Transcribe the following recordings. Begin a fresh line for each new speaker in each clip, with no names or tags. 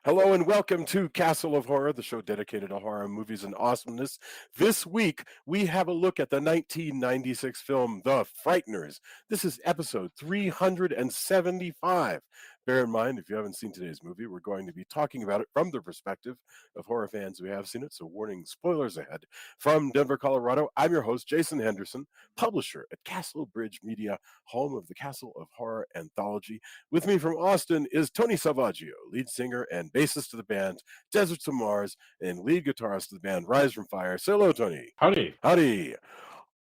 Hello and welcome to Castle of Horror, the show dedicated to horror movies and awesomeness. This week, we have a look at the 1996 film, The Frighteners. This is episode 375. Bear in mind, if you haven't seen today's movie, we're going to be talking about it from the perspective of horror fans who have seen it, so warning, spoilers ahead. From Denver, Colorado, I'm your host, Jason Henderson, publisher at Castle Bridge Media, home of the Castle of Horror anthology. With me from Austin is Tony Salvaggio, lead singer and bassist of the band Deserts of Mars and lead guitarist of the band Rise from Fire. Say hello, Tony.
Howdy.
Howdy.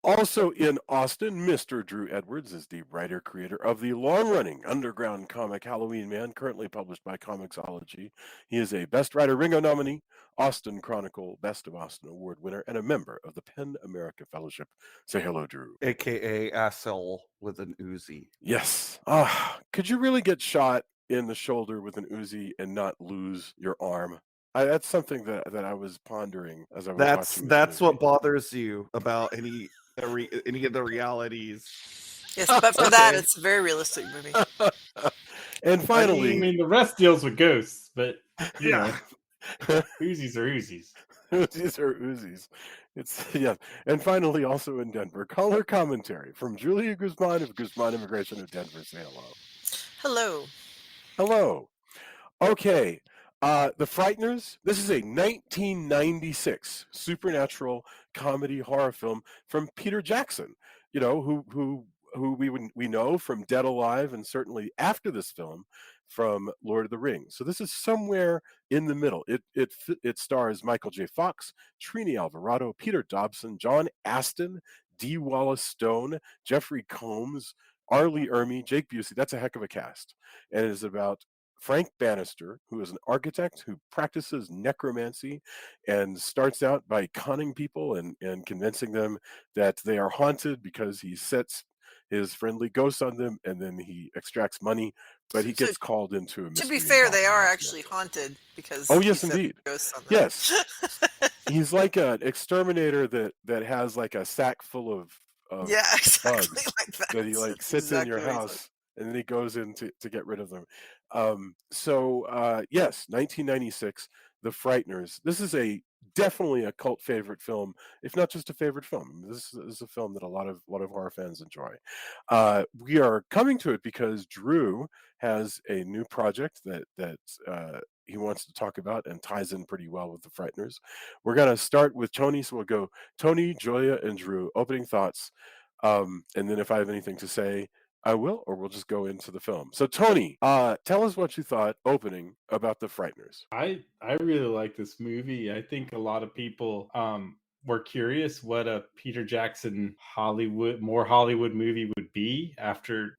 Also in Austin, Mr. Drew Edwards is the writer-creator of the long-running underground comic Halloween Man, currently published by Comixology. He is a Best Writer Ringo nominee, Austin Chronicle Best of Austin Award winner, and a member of the PEN America Fellowship. Say hello, Drew.
AKA asshole with an Uzi.
Yes. Could you really get shot in the shoulder with an Uzi and not lose your arm? That's something that I was pondering as I was watching.
That's what bothers you about any of the realities.
Yes, but for that, it's a very realistic movie.
And finally,
I mean, the rest deals with ghosts, but you know, Uzis are Uzis.
Uzis are Uzis. And finally, also in Denver, caller commentary from Julia Guzman of Guzman Immigration of Denver. Say hello.
Hello.
Okay. The Frighteners. This is a 1996 supernatural comedy horror film from Peter Jackson. You know, who we know from Dead Alive, and certainly after this film from Lord of the Rings. So this is somewhere in the middle. It stars Michael J. Fox, Trini Alvarado, Peter Dobson, John Astin, Dee Wallace Stone, Jeffrey Combs, Arlie Ermey, Jake Busey. That's a heck of a cast. And it is about Frank Bannister, who is an architect who practices necromancy and starts out by conning people and convincing them that they are haunted because he sets his friendly ghosts on them, and then he extracts money, but he gets called into a mystery.
To be fair, they are actually haunted because
yes, indeed.
Ghosts on them.
Yes. He's like an exterminator that has like a sack full of
yeah, exactly
bugs
like that.
That he sits in your house, and then he goes in to get rid of them. Yes, 1996, The Frighteners. This is definitely a cult favorite film, if not just a favorite film. This is a film that a lot of horror fans enjoy. We are coming to it because Drew has a new project that he wants to talk about and ties in pretty well with The Frighteners. We're going to start with Tony, so we'll go Tony, Julia, and Drew. Opening thoughts, and then if I have anything to say, I will, or we'll just go into the film. So, Tony, tell us what you thought opening about The Frighteners.
I really like this movie. I think a lot of people were curious what a Peter Jackson Hollywood movie would be after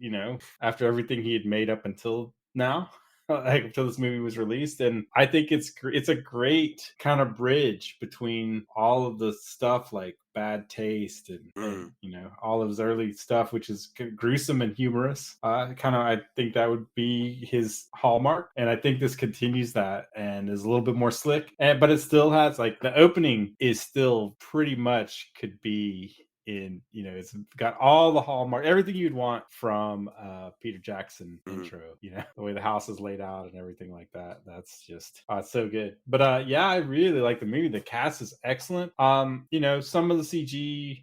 everything he had made up until now. Until this movie was released, and I think it's a great kind of bridge between all of the stuff like Bad Taste and all of his early stuff, which is gruesome and humorous. I think that would be his hallmark, and I think this continues that and is a little bit more slick. But it still has the opening is still pretty much could be. It's got all the hallmark, everything you'd want from Peter Jackson intro, the way the house is laid out and everything like that. That's just it's so good. But I really like the movie. The cast is excellent. Some of the CG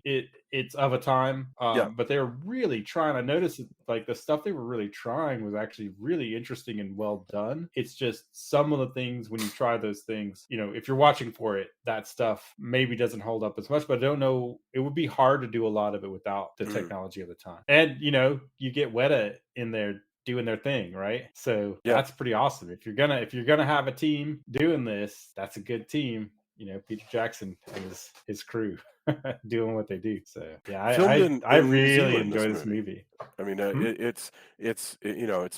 it's of a time, but they're really trying. I noticed the stuff they were really trying was actually really interesting and well done. It's just some of the things when you try those things, if you're watching for it, that stuff maybe doesn't hold up as much. But I don't know, it would be hard to do a lot of it without the technology of the time. And you get Weta in there doing their thing, right? So that's pretty awesome. If you're gonna have a team doing this, that's a good team. Peter Jackson and his crew doing what they do. So I really enjoy this movie.
I mean, it's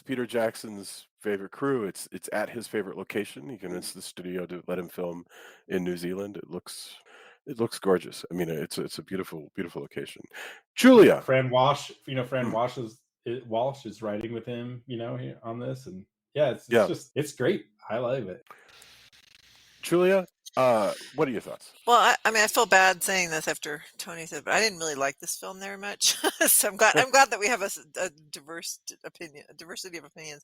Peter Jackson's favorite crew. It's at his favorite location. He convinced the studio to let him film in New Zealand. It looks gorgeous. I mean, it's a beautiful, beautiful location. Julia,
Fran Walsh, Walsh is writing with him, on this, and it's great. I love it.
Julia, what are your thoughts?
Well, I mean, I feel bad saying this after Tony said, but I didn't really like this film very much. So I'm glad that we have a diversity of opinions.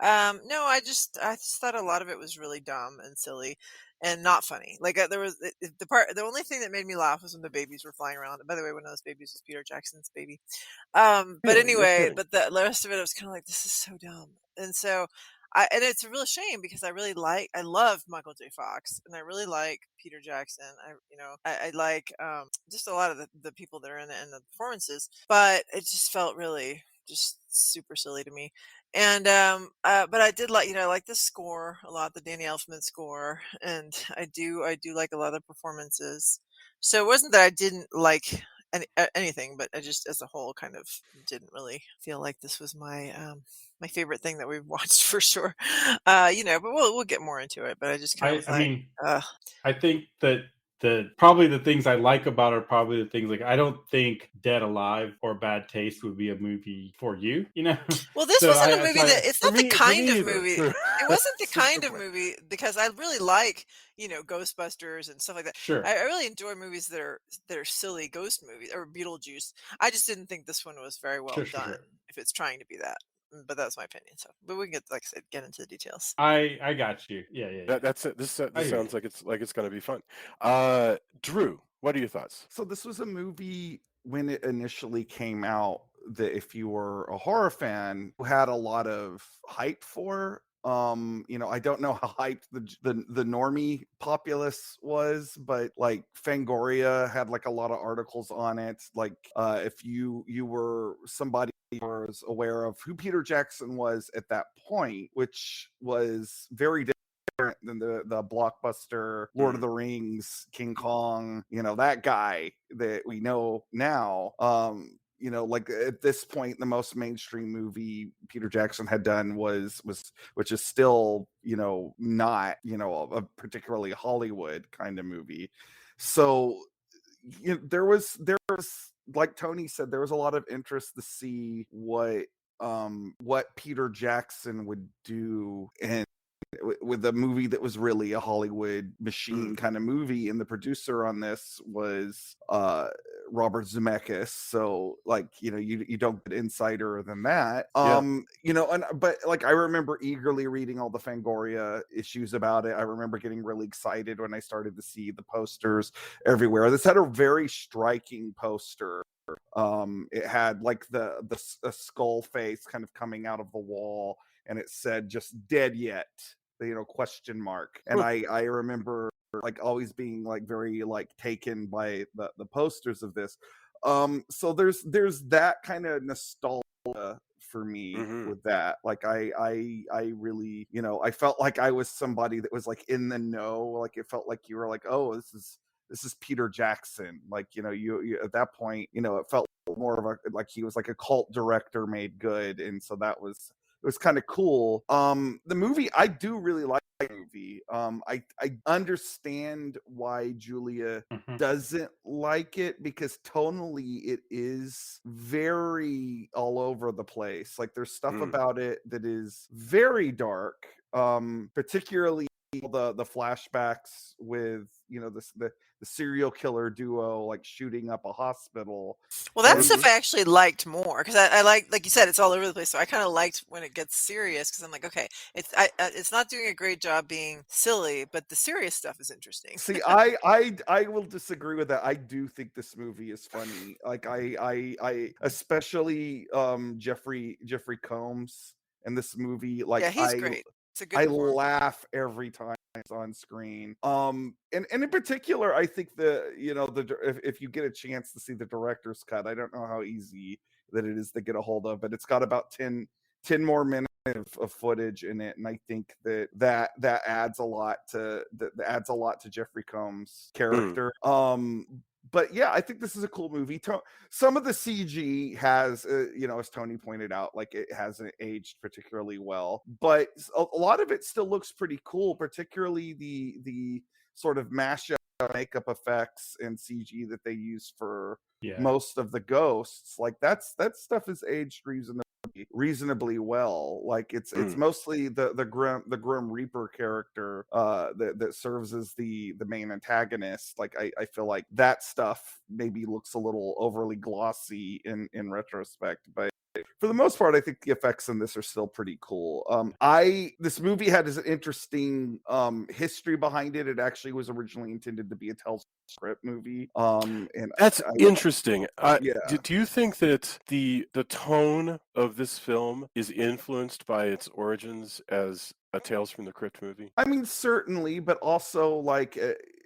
No, I just thought a lot of it was really dumb and silly, and not funny. Like there was the only thing that made me laugh was when the babies were flying around. And by the way, one of those babies was Peter Jackson's baby. But
Really? No
anyway,
kidding.
but the rest of it, I was kind of like, this is so dumb. And so and it's a real shame because I love Michael J. Fox and I really like Peter Jackson. I like just a lot of the people that are in it and the performances, but it just felt really just super silly to me. And but I did like, I like the score a lot, the Danny Elfman score, and I do like a lot of the performances. So it wasn't that I didn't like anything, but I just as a whole kind of didn't really feel like this was my favorite thing that we've watched for sure. But we'll get more into it. But I just kind of was
I
like,
mean, I think that probably the things I like about it are probably the things like I don't think Dead Alive or Bad Taste would be a movie for you,
well, this
So
wasn't a movie that it's
For
not the
me, for
kind
me
of
either.
movie.
True.
It wasn't the
That's a good
kind of
point.
movie because I really like, Ghostbusters and stuff like that.
Sure.
I really enjoy movies that are silly ghost movies or Beetlejuice. I just didn't think this one was very well
Sure.
done if it's trying to be that. But that's my opinion. So, but we can like I said, get into the details.
I got you. Yeah.
That's it. This
I hear
sounds
you.
like it's going to be fun. Drew, what are your thoughts?
So this was a movie when it initially came out that if you were a horror fan, had a lot of hype for. I don't know how hyped the normie populace was, but like Fangoria had like a lot of articles on it. Like if you were somebody who was aware of who Peter Jackson was at that point, which was very different than the blockbuster Lord of the Rings, King Kong, that guy that we know now. Like at this point, the most mainstream movie Peter Jackson had done was which is still, not, a particularly Hollywood kind of movie. So there was like Tony said, there was a lot of interest to see what Peter Jackson would do and with a movie that was really a Hollywood machine kind of movie, and the producer on this was Robert Zemeckis. So like you don't get insider than that. But like I remember eagerly reading all the Fangoria issues about it. I remember getting really excited when I started to see the posters everywhere. This had a very striking poster. It had like the skull face kind of coming out of the wall, and it said just dead yet, question mark. And I remember like always being like very like taken by the posters of this. So there's that kind of nostalgia for me with that. Like I really, I felt like I was somebody that was like in the know. Like it felt like you were like, oh, this is Peter Jackson. Like, you at that point, it felt more of a, like he was like a cult director made good. And so it was kind of cool. The movie, I do really like the movie. I understand why Julia doesn't like it, because tonally it is very all over the place. Like there's stuff about it that is very dark, particularly the flashbacks with the serial killer duo like shooting up a hospital.
Well, that stuff I actually liked more because I like you said, it's all over the place. So I kind of liked when it gets serious because I'm like, okay, it's not doing a great job being silly, but the serious stuff is interesting.
See, I will disagree with that. I do think this movie is funny. Like I especially Jeffrey Combs in this movie. Like
yeah, he's great. It's a good
I
performance.
laugh every time it's on screen. And in particular, I think if you get a chance to see the director's cut, I don't know how easy that it is to get a hold of, but it's got about 10 more minutes of footage in it, and I think that adds a lot to Jeffrey Combs' character. But yeah, I think this is a cool movie. Some of the CG has, as Tony pointed out, like it hasn't aged particularly well, but a lot of it still looks pretty cool, particularly the sort of mashup makeup effects and CG that they use for most of the ghosts. Like that stuff is aged reasonably reasonably well. Like it's mostly the Grim Reaper character that serves as the main antagonist. Like I feel like that stuff maybe looks a little overly glossy in retrospect, but for the most part, I think the effects in this are still pretty cool. This movie had an interesting history behind it. It actually was originally intended to be a Tales script movie. And
that's interesting.
Yeah.
Do you think that the tone of this film is influenced by its origins as a Tales from the Crypt movie?
I mean, certainly, but also like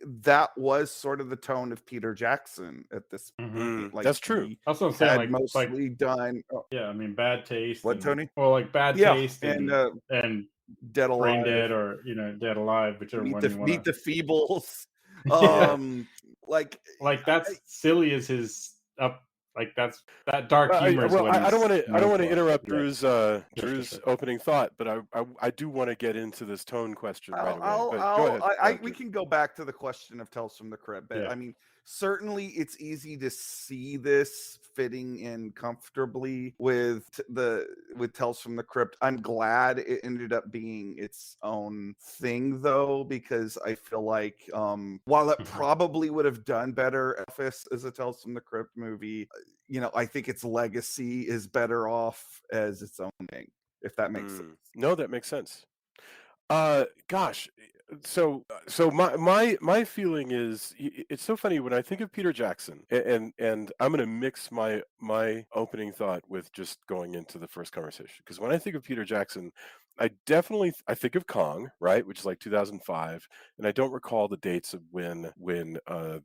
that was sort of the tone of Peter Jackson at this point. Like
that's true.
That's what I'm saying. Like
mostly done.
Yeah, I mean, Bad Taste.
What, Tony?
Well, like Bad Taste and
Dead Alive,
Brain Dead, or Dead Alive, whichever one you want.
Meet the Feebles. Like
that's silly as his up. Like that dark humor.
I don't want to interrupt Drew's opening thought, but I do want to get into this tone question right away. Go ahead.
We can go back to the question of Tales from the Crypt, but I mean, certainly it's easy to see this fitting in comfortably with Tales from the Crypt. I'm glad it ended up being its own thing, though, because I feel like while it probably would have done better as a Tales from the Crypt movie, I think its legacy is better off as its own thing, if that makes sense.
No, that makes sense. Gosh, so my feeling is, it's so funny when I think of Peter Jackson, and I'm going to mix my opening thought with just going into the first conversation, because when I think of Peter Jackson, I think of Kong, right, which is like 2005, and I don't recall the dates of when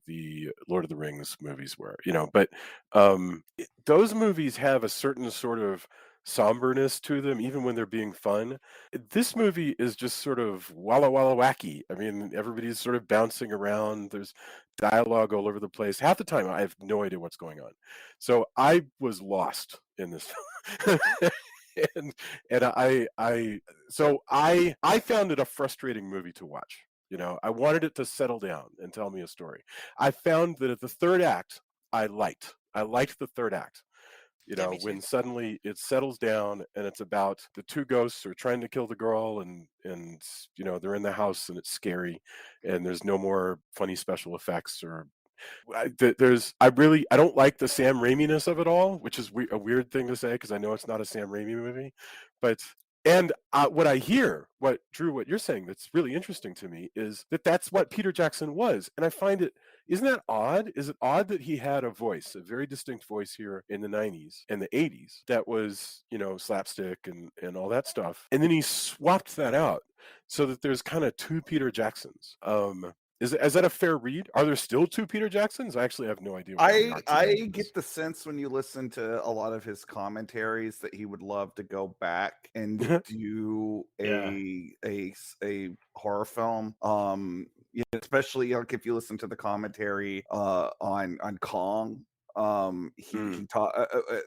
the Lord of the Rings movies were, but those movies have a certain sort of somberness to them, even when they're being fun. This movie is just sort of walla walla wacky. I mean, everybody's sort of bouncing around. There's dialogue all over the place. Half the time, I have no idea what's going on. So I was lost in this film. and I found it a frustrating movie to watch. I wanted it to settle down and tell me a story. I found that at the third act, I liked the third act. When suddenly it settles down and it's about the two ghosts are trying to kill the girl, and they're in the house and it's scary, and there's no more funny special effects, or I don't like the Sam Raimi-ness of it all, which is a weird thing to say, because I know it's not a Sam Raimi movie, but what Drew, what you're saying that's really interesting to me is that's what Peter Jackson was. And I find isn't that odd? Is it odd that he had a very distinct voice here in the 90s and the 80s that was, slapstick and all that stuff. And then he swapped that out so that there's kind of two Peter Jacksons. Is that a fair read? Are there still two Peter Jacksons? I actually have no idea.
I get the sense when you listen to a lot of his commentaries that he would love to go back and do a horror film. Especially like if you listen to the commentary on Kong. He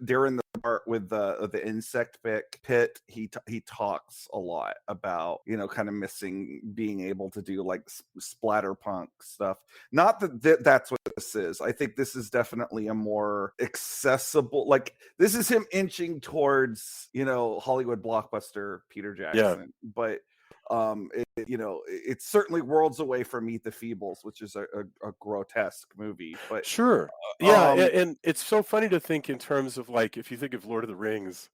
during the part with the insect pit, he talks a lot about kind of missing being able to do like splatterpunk stuff. Not that that's what this is. I think this is definitely a more accessible, like this is him inching towards Hollywood blockbuster Peter Jackson, but it's certainly worlds away from Meet the Feebles, which is a grotesque movie. But
sure, and it's so funny to think in terms of, like, if you think of Lord of the Rings,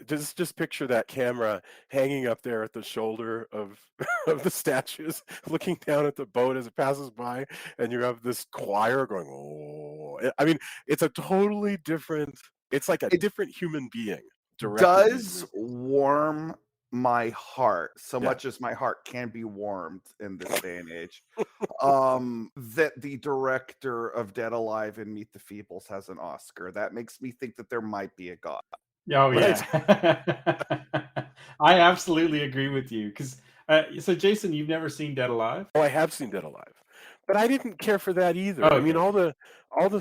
just picture that camera hanging up there at the shoulder of the statues, looking down at the boat as it passes by, and you have this choir going, oh. I mean, it's a totally different. It's like a different human being.
Does warm my heart so much as my heart can be warmed in this day and age, that the director of Dead Alive and Meet the Feebles has an Oscar. That makes me think that there might be a God.
Oh, yeah. I absolutely agree with you, because so Jason, you've never seen Dead Alive?
Oh, I have seen Dead Alive, but I didn't care for that either. I mean, all the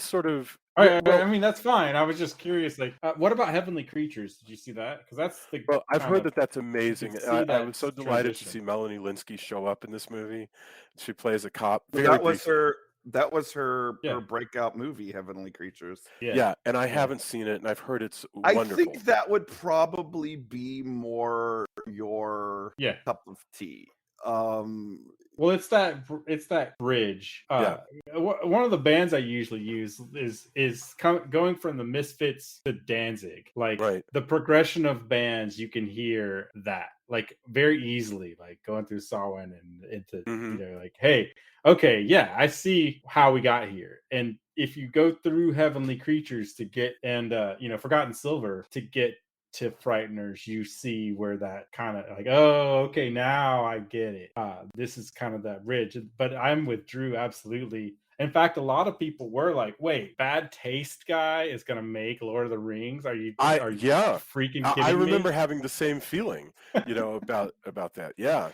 sort of.
I mean, that's fine. I was just curious, like, what about Heavenly Creatures? Did you see that? Because that's the.
Well, I've heard that's amazing. I was so delighted to see Melanie Linsky show up in this movie. She plays a cop.
That was her. That was her
Yeah.
breakout movie, Heavenly Creatures.
Yeah, and I haven't seen it, and I've heard it's
I
wonderful.
think that would probably be more your cup of tea.
Well, it's that bridge. One of the bands I usually use is going from the Misfits to Danzig. Like the progression of bands, you can hear that like very easily, like going through Samhain and into you know, like, hey, okay, yeah, I see how we got here. And if you go through Heavenly Creatures to get and you know, Forgotten Silver to get to Frighteners, you see where that kind of like, oh, okay, now I get it. This is kind of that bridge. But I'm with Drew, absolutely. In fact, a lot of people were like, wait, Bad Taste guy is gonna make Lord of the Rings? Are you freaking kidding me?
I remember having the same feeling, you know, about that. Yeah.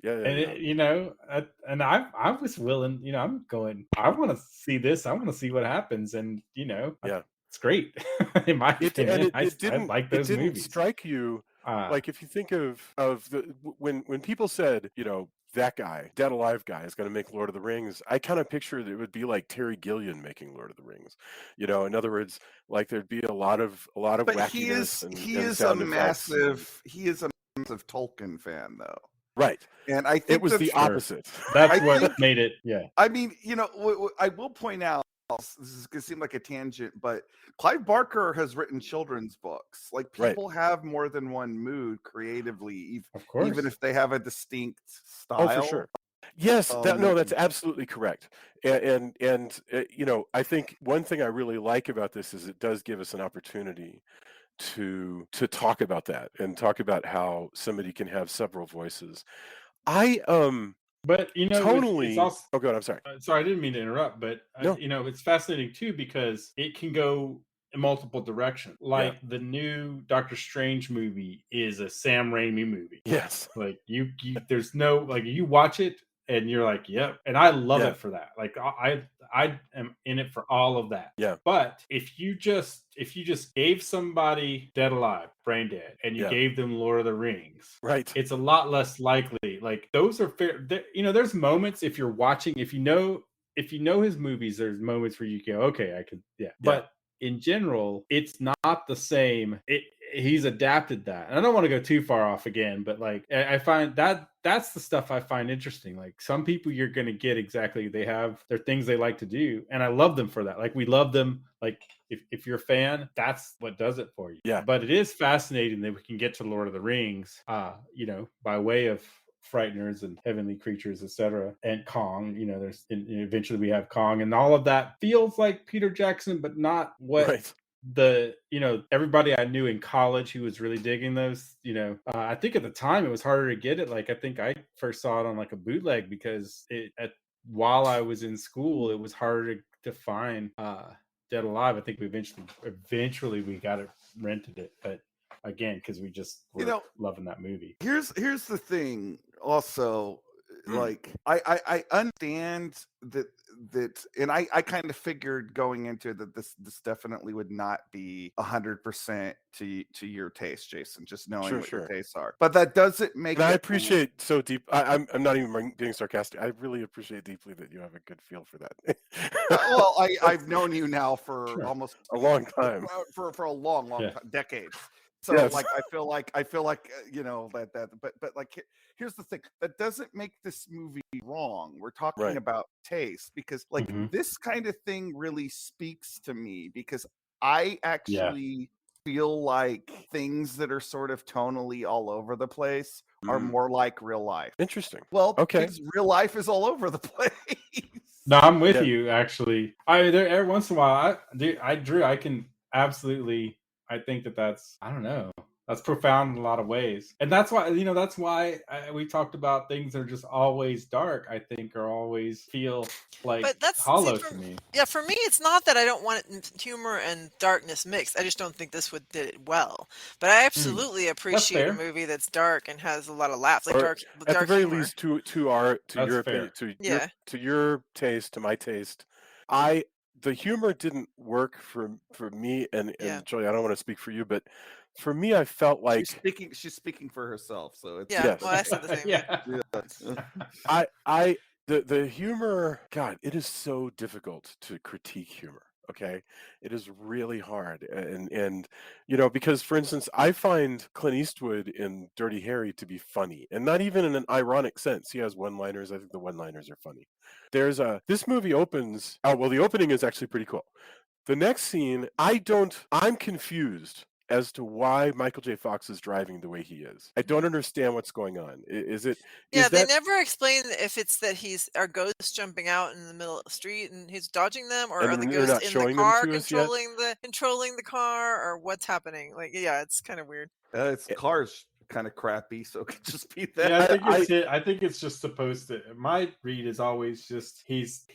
And it, you know, and I was willing, you know, I'm going, I want to see this, I want to see what happens, and you know, it's great. In my opinion, I like those
it didn't
movies.
Strike you like if you think of the when people said, you know, that guy, Dead Alive guy, is going to make Lord of the Rings, I kind of pictured it would be like Terry Gilliam making Lord of the Rings. You know, in other words, like there'd be a lot of
but
wackiness
he is a massive Tolkien fan though.
Right.
And I think
it was the opposite.
That's what made it. Yeah.
I mean, you know, I will point out, this is going to seem like a tangent, but Clive Barker has written children's books. Like people have more than one mood creatively,
of course,
even if they have a distinct style.
Oh, for sure. Yes, that's absolutely correct. And you know, I think one thing I really like about this is it does give us an opportunity to talk about that and talk about how somebody can have several voices.
But you know,
tonally,
it's also,
oh god, I'm sorry.
Sorry, I didn't mean to interrupt, but you know, it's fascinating too because it can go in multiple directions. Like the new Doctor Strange movie is a Sam Raimi movie.
Yes.
Like you there's no, like, you watch it and you're like, yep. And I love it for that. Like I am in it for all of that.
Yeah.
But if you just gave somebody Dead Alive, Brain Dead, and you gave them Lord of the Rings,
right,
it's a lot less likely. Like those are fair. You know, there's moments if you're watching, if you know his movies, there's moments where you go, okay, I could, But in general, it's not the same. He's adapted that. And I don't want to go too far off again, but like I find that's the stuff I find interesting. Like some people you're going to get exactly, they have their things they like to do. And I love them for that. Like we love them. Like if you're a fan, that's what does it for you.
Yeah.
But it is fascinating that we can get to Lord of the Rings, you know, by way of Frighteners and Heavenly Creatures, etc., and Kong. You know, there's eventually we have Kong, and all of that feels like Peter Jackson, but not what the, you know, everybody I knew in college who was really digging those. You know, I think at the time it was harder to get it. Like I think I first saw it on like a bootleg because while I was in school, it was harder to find Dead Alive. I think we eventually we got it, rented it, but again, because we just were loving that movie.
Here's the thing also, like I understand that and I kind of figured going into that this definitely would not be 100% to your taste, Jason, just knowing what your tastes are. But that doesn't make
and I appreciate so deep. I'm not even being sarcastic. I really appreciate deeply that you have a good feel for that.
Well, I've known you now for almost
a long time.
For a long time, decades. So like I feel like you know that but like here's the thing, that doesn't make this movie wrong. We're talking about taste, because like this kind of thing really speaks to me, because I actually feel like things that are sort of tonally all over the place are more like real life.
Interesting.
Well, because real life is all over the place.
No, I'm with you actually. Every once in a while, I can absolutely. I think that's, I don't know, that's profound in a lot of ways. And that's why, you know, we talked about things that are just always dark, I think, or always feel like hollow to me.
Yeah, for me, it's not that I don't want humor and darkness mixed. I just don't think this did it well. But I absolutely appreciate a movie that's dark and has a lot of laughs, like dark
at the very
humor.
least to your taste, to my taste. The humor didn't work for me and Joey. I don't want to speak for you, but for me, I felt like
she's speaking for herself. So it's
well, I said the same.
the humor, God, it is so difficult to critique humor. Okay, it is really hard, and because, for instance, I find Clint Eastwood in Dirty Harry to be funny, and not even in an ironic sense. He has one-liners. I think the one-liners are funny. This movie opens. Oh well, the opening is actually pretty cool. The next scene, I'm confused as to why Michael J. Fox is driving the way he is. I don't understand what's going on.
Yeah,
Is
they
that,
never explain if it's that he's our ghost jumping out in the middle of the street and he's dodging them, or are the
and they're
ghosts
not
in the
showing them
car
to us yet?
controlling the car, or what's happening? Like, yeah, it's kind of weird.
Its car's kind of crappy, so it could just be that.
Yeah,
I-
I think it's just supposed to. My read is always just he's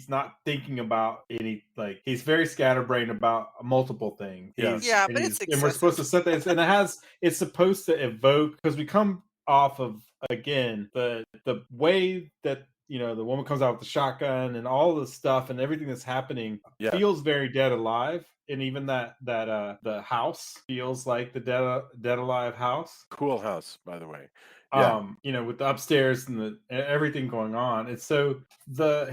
not thinking about any, like, he's very scatterbrained about multiple things.
Yes.
Yeah, but it's
And we're supposed to
excessive.
set that, and it's supposed to evoke, because we come off of, again, the way that the woman comes out with the shotgun and all the stuff and everything that's happening
Yeah.
feels very Dead Alive. And even that the house feels like the Dead Alive house.
Cool house, by the way. Yeah.
With the upstairs and everything going on. And so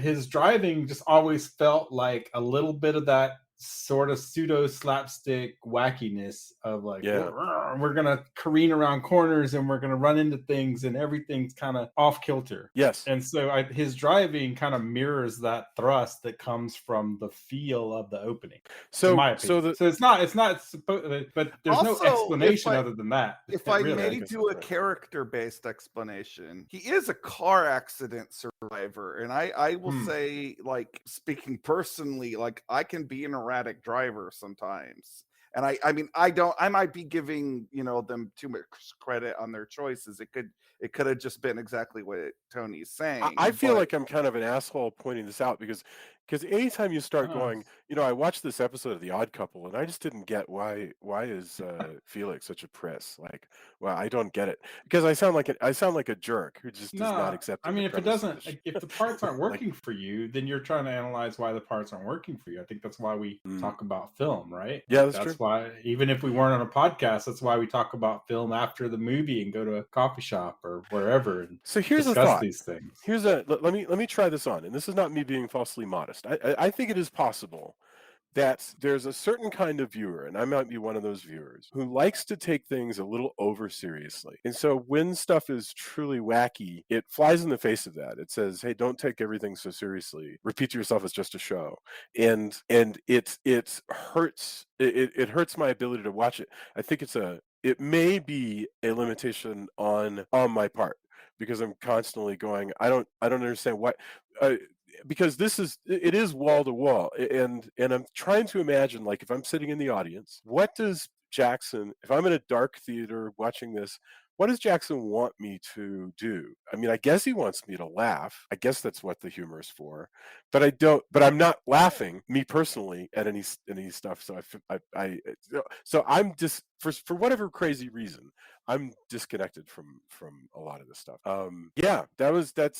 his driving just always felt like a little bit of that sort of pseudo slapstick wackiness of, like,
Yeah.
we're gonna careen around corners and we're gonna run into things and everything's kind of off kilter.
Yes.
And so his driving kind of mirrors that thrust that comes from the feel of the opening.
So
in my opinion. So it's not supposed, but there's no
Also,
explanation other than that.
If I
really.
may
guess
do a
that's right.
character-based explanation, he is a car accident survivor, and I will say, like, speaking personally, like, I can be an erratic driver sometimes. And I mean, I might be giving, them too much credit on their choices. It could have just been exactly what Tony's saying.
I feel like I'm kind of an asshole pointing this out because anytime you start going, I watched this episode of The Odd Couple and I just didn't get why is Felix such a priss? Like, well, I don't get it, because I sound like a jerk who just does not accept.
I mean, if the parts aren't working for you, then you're trying to analyze why the parts aren't working for you. I think that's why we talk about film, right?
Yeah,
that's
true.
Why, even if we weren't on a podcast, that's why we talk about film after the movie and go to a coffee shop or wherever. And
so here's a
discuss
thought.
These things.
Let me try this on, and this is not me being falsely modest. I think it is possible that there's a certain kind of viewer, and I might be one of those viewers, who likes to take things a little over seriously. And so when stuff is truly wacky, it flies in the face of that. It says, hey, don't take everything so seriously. Repeat to yourself, it's just a show. And it hurts it hurts my ability to watch it. I think it may be a limitation on my part, because I'm constantly going, I don't understand what because it is wall to wall, and I'm trying to imagine, like, if I'm sitting in the audience, what does Jackson, if I'm in a dark theater watching this, what does Jackson want me to do? I mean, I guess he wants me to laugh. I guess that's what the humor is for, but I'm not laughing, me personally, at any stuff. So so I'm just, for whatever crazy reason, I'm disconnected from a lot of this stuff. Yeah, here's
the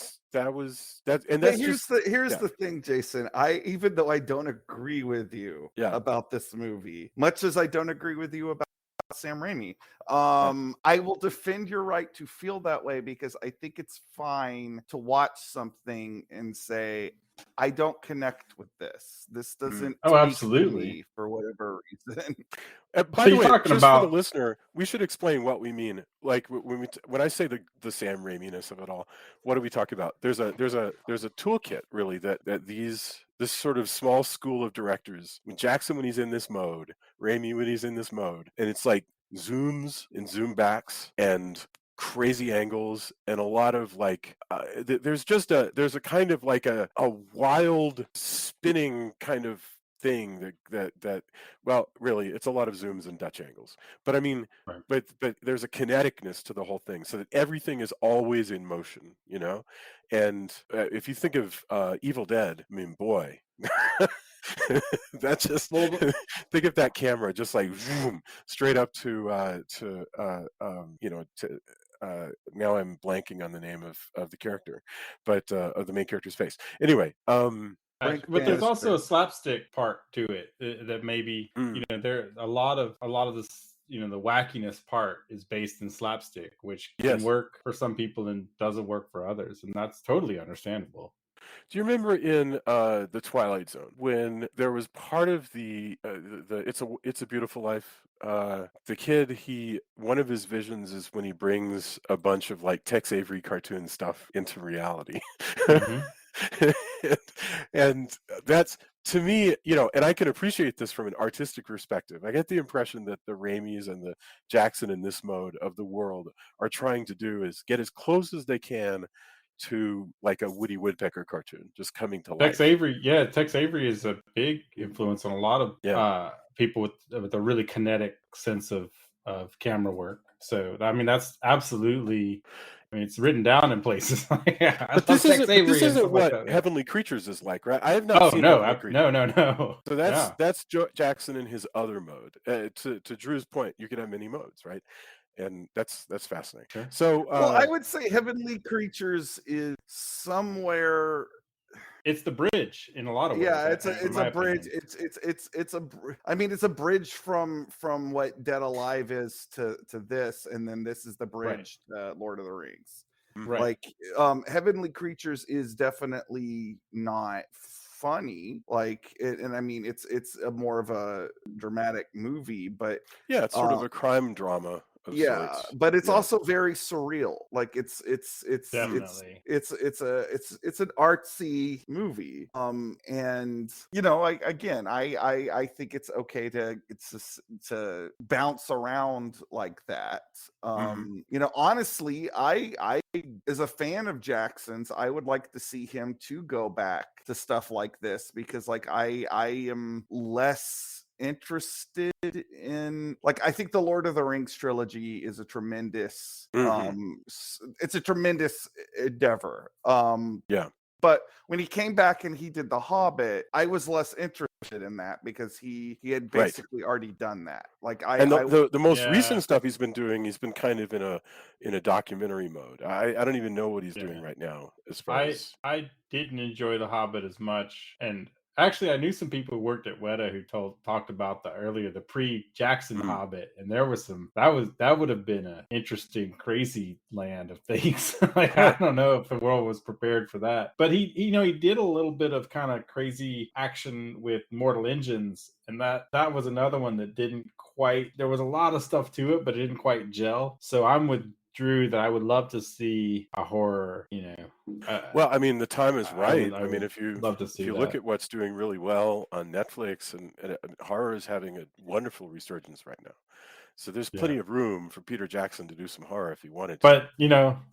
thing, Jason. Even though I don't agree with you about this movie, much as I don't agree with you about Sam Raimi, I will defend your right to feel that way, because I think it's fine to watch something and say, I don't connect with this. This doesn't
absolutely,
me for whatever reason.
By the way, just for the listener, we should explain what we mean. Like, when I say the Sam Raimi-ness of it all, what do we talk about? There's a toolkit, really, that this sort of small school of directors, Jackson when he's in this mode, Raimi when he's in this mode, and it's like zooms and zoom backs and crazy angles and a lot of, like, there's a kind of like a wild spinning kind of thing that well, really, it's a lot of zooms and Dutch angles, but I mean, but there's a kineticness to the whole thing, so that everything is always in motion, and if you think of Evil Dead, I mean, boy, that's just, think of that camera just like zoom straight up to now I'm blanking on the name of the character, but of the main character's face. Anyway,
but there's also a slapstick part to it that maybe there a lot of this the wackiness part is based in slapstick, which can
Yes.
work for some people and doesn't work for others, and that's totally understandable.
Do you remember in the Twilight Zone when there was part of the It's a Beautiful Life? The kid, one of his visions is when he brings a bunch of like Tex Avery cartoon stuff into reality.
Mhm.
and that's, to me, and I can appreciate this from an artistic perspective. I get the impression that the Raimis and the Jackson in this mode of the world are trying to do is get as close as they can to like a Woody Woodpecker cartoon just coming to life.
Tex Avery is a big influence on a lot of people with a really kinetic sense of camera work. So I mean, that's absolutely. I mean, it's written down in places. Yeah,
But this isn't what Heavenly Creatures is like, right? I have not seen Heavenly Creatures.
No.
So that's Jackson in his other mode. To Drew's point, you can have many modes, right? And that's fascinating.
Sure.
So,
well, I would say Heavenly Creatures is somewhere.
It's the bridge in a lot of ways.
Yeah, it's a bridge. I mean, it's a bridge from what Dead Alive is to this, and then this is the bridge to Lord of the Rings.
Right.
Like, Heavenly Creatures is definitely not funny, like and I mean it's a more of a dramatic movie, but
yeah, it's sort of a crime drama. Sorts.
But it's also very surreal. Like it's
definitely
it's an artsy movie. And I think it's okay to bounce around like that. Honestly, I as a fan of Jackson's, I would like to see him to go back to stuff like this, because like I am less interested in, like, I think the Lord of the Rings trilogy is a tremendous it's a tremendous endeavor. But when he came back and he did The Hobbit, I was less interested in that because he had basically already done that. Like
the most recent stuff he's been doing, he's been kind of in a documentary mode. I don't even know what he's doing right now as far as
I didn't enjoy The Hobbit as much, and actually, I knew some people who worked at Weta who talked about the pre-Jackson Hobbit, and there was that would have been an interesting, crazy land of things. Like, I don't know if the world was prepared for that, but he did a little bit of kind of crazy action with Mortal Engines, and that was another one that didn't quite. There was a lot of stuff to it, but it didn't quite gel. So I'm with Drew that I would love to see a horror,
well, I mean, the time is right. I mean, if you
look
at what's doing really well on Netflix, and horror is having a wonderful resurgence right now. So there's plenty of room for Peter Jackson to do some horror if he wanted to.
But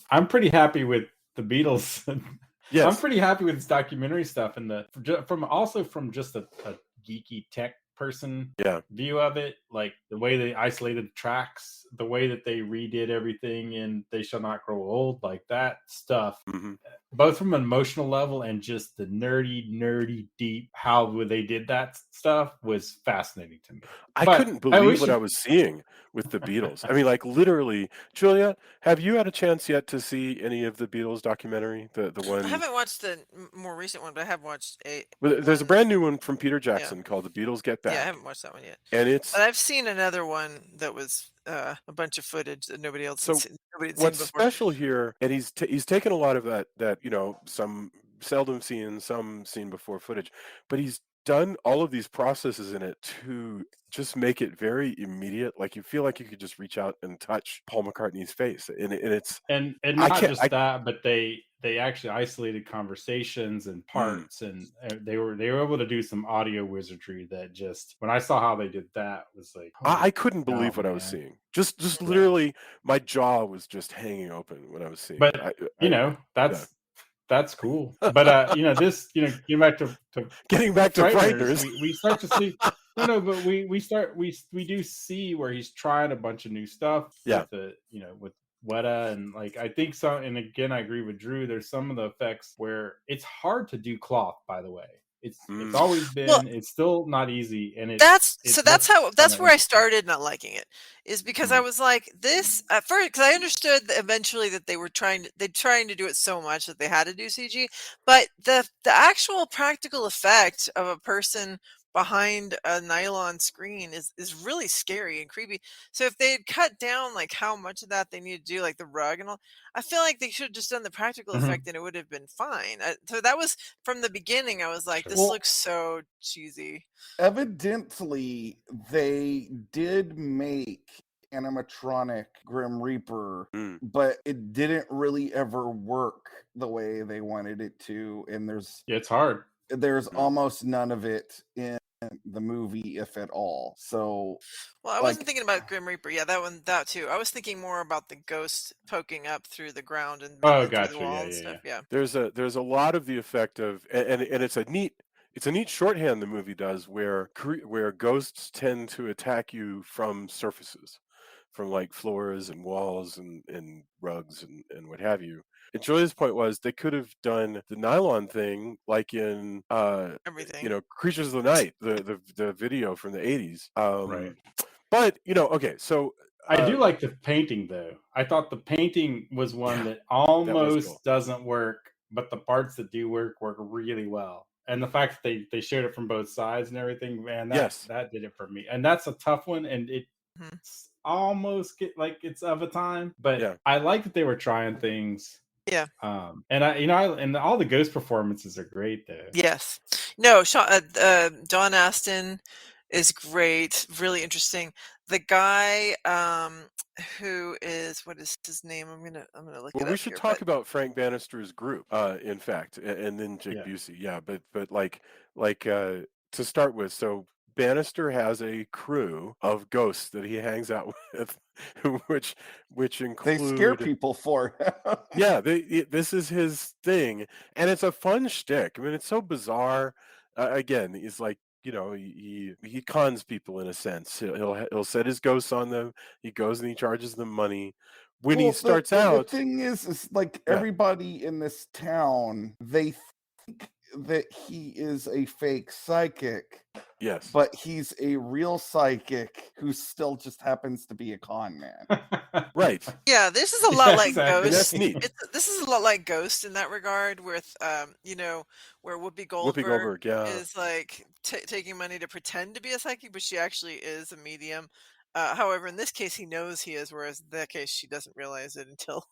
I'm pretty happy with the Beatles.
Yes.
I'm pretty happy with this documentary stuff, and from just a geeky tech person view of it, like the way they isolated the tracks, the way that they redid everything in They Shall Not Grow Old, like that stuff, both from an emotional level and just the nerdy deep how they did that stuff was fascinating to me.
I couldn't believe what I was seeing with the Beatles. I mean, like, literally. Julia, have you had a chance yet to see any of the Beatles documentary? The one
I haven't watched the more recent one, but I have watched
there's a brand new one from Peter Jackson called The Beatles Get Back.
Yeah, I haven't watched that one yet.
And
but I've seen another one that was a bunch of footage that nobody else had seen.
What's special here, and he's taken a lot of that some seldom seen, some seen before footage, but he's done all of these processes in it to just make it very immediate. Like, you feel like you could just reach out and touch Paul McCartney's face, and it's
and not just that, but they actually isolated conversations and parts, and they were able to do some audio wizardry that just, when I saw how they did that, was like,
I couldn't believe what I was seeing. Just literally, my jaw was just hanging open when I was seeing.
But that's cool. But getting back to
Frighteners,
we start to see. But we do see where he's trying a bunch of new stuff. With Weta, and like, I think so. And again, I agree with Drew. There's some of the effects where it's hard to do cloth. By the way, it's always been. Well, it's still not easy, and that's
where I started not liking it, is because I was like, this at first, because I understood eventually that they were trying to do it so much that they had to do CG, but the actual practical effect of a person behind a nylon screen is really scary and creepy. So if they had cut down like how much of that they need to do, like the rug and all, I feel like they should have just done the practical effect and it would have been fine. So that was from the beginning. I was like, this
Well,
looks so cheesy.
evidently, they did make animatronic Grim Reaper,
Mm.
but it didn't really ever work the way they wanted it to, and
Yeah, it's hard.
there's almost none of it in the movie, if at all. So,
Well, I wasn't thinking about Grim Reaper. Yeah, that too. I was thinking more about the ghost poking up through the ground and
Oh,
through the
gotcha.
wall
Yeah,
and
yeah,
stuff.
yeah.
Yeah.
There's a lot of the effect of, and it's a neat shorthand the movie does where ghosts tend to attack you from surfaces, from like floors and walls and rugs and what have you. And Julia's point was they could have done the nylon thing like in
Everything.
Creatures of the Night, the video from the 80s.
Right.
But okay, so
I do like the painting though. I thought the painting was one that almost
cool.
doesn't work, but the parts that do work really well. And the fact that they showed it from both sides and everything, man, that did it for me. And that's a tough one, and it's almost it's of a time, but I like that they were trying things.
Yeah.
And and all the ghost performances are great though.
Yes. No, John Astin is great, really interesting. The guy who is, what is his name? I'm gonna look it up.
Well, we should talk about Frank Bannister's group, in fact, and then Jake Busey. Yeah, but like to start with, so Bannister has a crew of ghosts that he hangs out with, which include,
they scare people for him.
Yeah, this is his thing, and it's a fun shtick. I mean, it's so bizarre. Again, he's like, he cons people in a sense. He'll set his ghosts on them. He goes and he charges them money. When he starts out,
the thing is like everybody in this town, they think that he is a fake psychic.
Yes,
but he's a real psychic who still just happens to be a con man.
Right.
Yeah, this is a lot like
exactly.
Ghost.
That's neat.
This is a lot like Ghost in that regard, with where Whoopi Goldberg is like taking money to pretend to be a psychic, but she actually is a medium. However, in this case, he knows he is, whereas in that case, she doesn't realize it until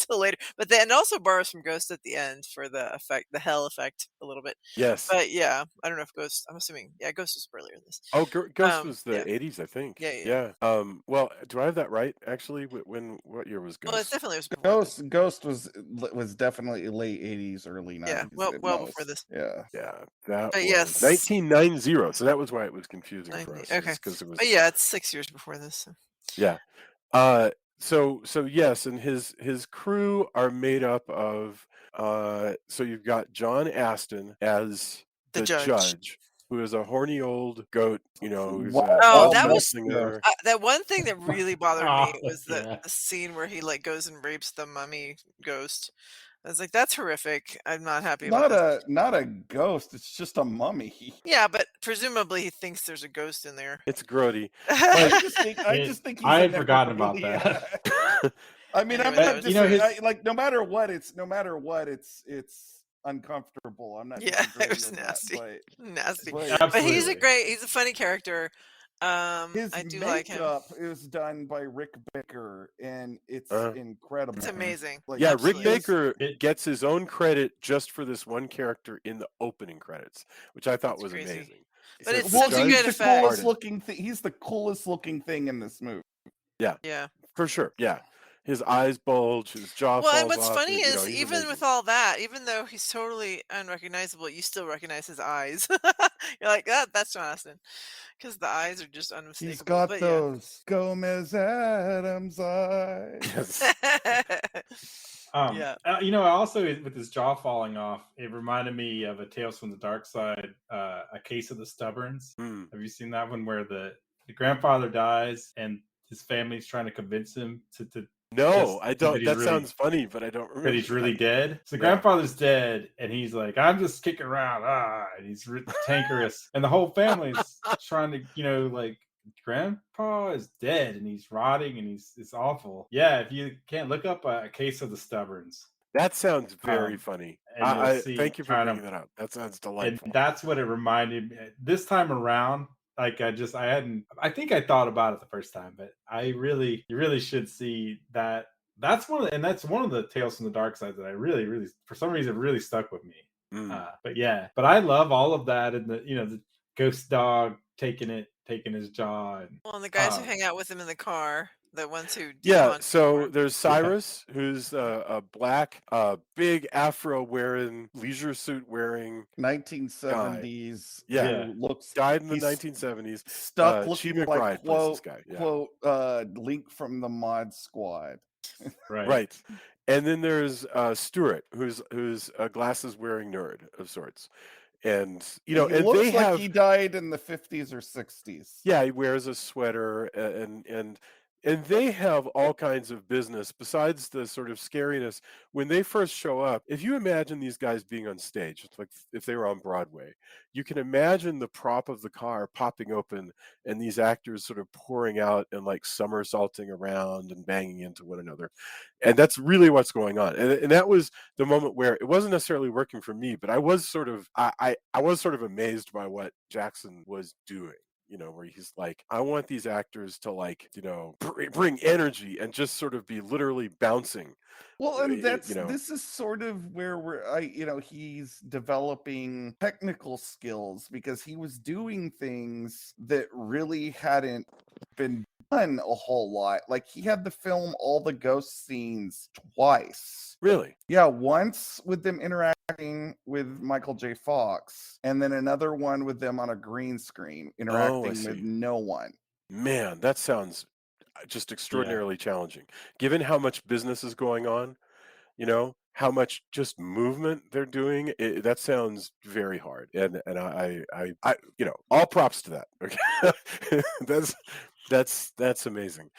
later. But then also borrows from Ghost at the end for the effect, the hell effect, a little bit.
Yes.
But yeah, I don't know if Ghost. I'm assuming, Ghost was earlier in this.
Oh, Ghost was the 80s, I think.
Yeah.
Well, do I have that right? Actually, what year was Ghost?
Well, it definitely was.
Ghost was definitely late 80s, early 90s.
Yeah, well before this.
Yeah.
That was
yes.
1990. So that was why it was confusing for us.
Okay.
Because it was.
But yeah, it's 6 years before this. So.
Yeah. So yes, and his crew are made up of. So you've got John Astin as the judge, who is a horny old goat, who's
that was
singer.
That one thing that really bothered me was the scene where he goes and rapes the mummy ghost. I was like, that's horrific. I'm not happy about this.
Not a ghost, it's just a mummy.
Yeah, but presumably he thinks there's a ghost in there.
It's grody.
I just think
I had forgotten about that.
I mean, I'm not just saying, no matter what, it's uncomfortable. I'm not.
Yeah, it was nasty. Nasty.
But
he's a funny character.
His
I do like him.
It was done by Rick Baker, and it's incredible.
It's amazing.
Rick Baker gets his own credit just for this one character in the opening credits, which I thought was amazing.
But it's such a good effect.
He's the coolest looking thing in this movie.
Yeah,
for sure. Yeah. His eyes bulge, his jaw falls off.
Well, and what's funny is, even with all that, even though he's totally unrecognizable, you still recognize his eyes. You're like, that's John Astin. Because the eyes are just unmistakable.
He's got those Gomez Adams eyes.
I also, with his jaw falling off, it reminded me of a Tales from the Dark Side, A Case of the Stubborns. Have you seen that one where the grandfather dies and his family's trying to convince him to
No, I don't. That sounds funny, but I don't remember.
But he's really dead. So grandfather's dead, and he's like, I'm just kicking around. And he's cankerous. And the whole family's trying to, grandpa is dead, and he's rotting, and it's awful. Yeah, if you can't, look up A Case of the Stubborns.
That sounds very funny.
and you'll
I
see
thank you for
kind
bringing
of,
that up. That sounds
and
delightful.
that's what it reminded me this time around. Like I think I thought about it the first time, but you really should see that. That's one of the Tales from the Dark Side that I really, for some reason, really stuck with me. But yeah, but I love all of that, and the ghost dog taking his jaw, and
Well, and the guys who hang out with him in the car, the ones who
Yeah,
haunt
so
him.
there's Cyrus, who's a black, big afro wearing, leisure suit wearing
1970s.
Yeah.
Who looks
died in the
he's
1970s.
stuck
Chi
looking
McBride
like
plays this guy. Yeah.
quote Link from the Mod Squad.
Right. And then there's Stuart, who's a glasses wearing nerd of sorts. And
He
and
looks
they
like
have
he died in the 50s or 60s.
Yeah, he wears a sweater, and they have all kinds of business besides the sort of scariness when they first show up. If you imagine these guys being on stage, it's like if they were on Broadway, you can imagine the prop of the car popping open and these actors sort of pouring out and like somersaulting around and banging into one another. And that's really what's going on. And that was the moment where it wasn't necessarily working for me, but I was sort of I was sort of amazed by what Jackson was doing. Where he's like, I want these actors to like, bring energy and just sort of be literally bouncing.
Well, and this is sort of where he's developing technical skills because he was doing things that really hadn't been done a whole lot. Like he had to film all the ghost scenes twice.
Really?
Yeah, once with them interacting with Michael J. Fox, and then another one with them on a green screen interacting with no one.
Man, that sounds just extraordinarily challenging. Given how much business is going on, how much just movement they're doing, that sounds very hard. And I all props to that. Okay. That's amazing.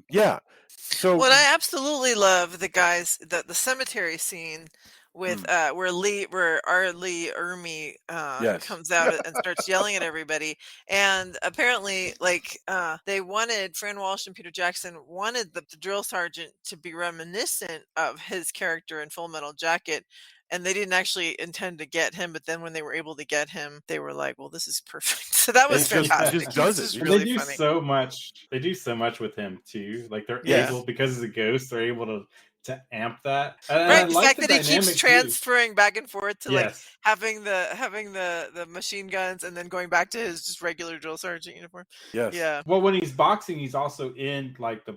Yeah. So
Well, I absolutely love the guys, the cemetery scene with where R. Lee Ermey
Yes.
comes out and starts yelling at everybody. And apparently, like they wanted Fran Walsh and Peter Jackson wanted the drill sergeant to be reminiscent of his character in Full Metal Jacket. And they didn't actually intend to get him, but then when they were able to get him, they were like, "Well, this is perfect." So that was fantastic.
just does
This
it.
is
And
really
they do
funny.
so much. They do so much with him too. Like they're
Yes.
able, because he's a ghost, they're able to amp that. And
Right,
I
the
like
fact that he keeps
dynamic too.
transferring back and forth to like
Yes.
having the machine guns and then going back to his just regular drill sergeant uniform.
Yes.
Yeah.
Well, when he's boxing, he's also in like the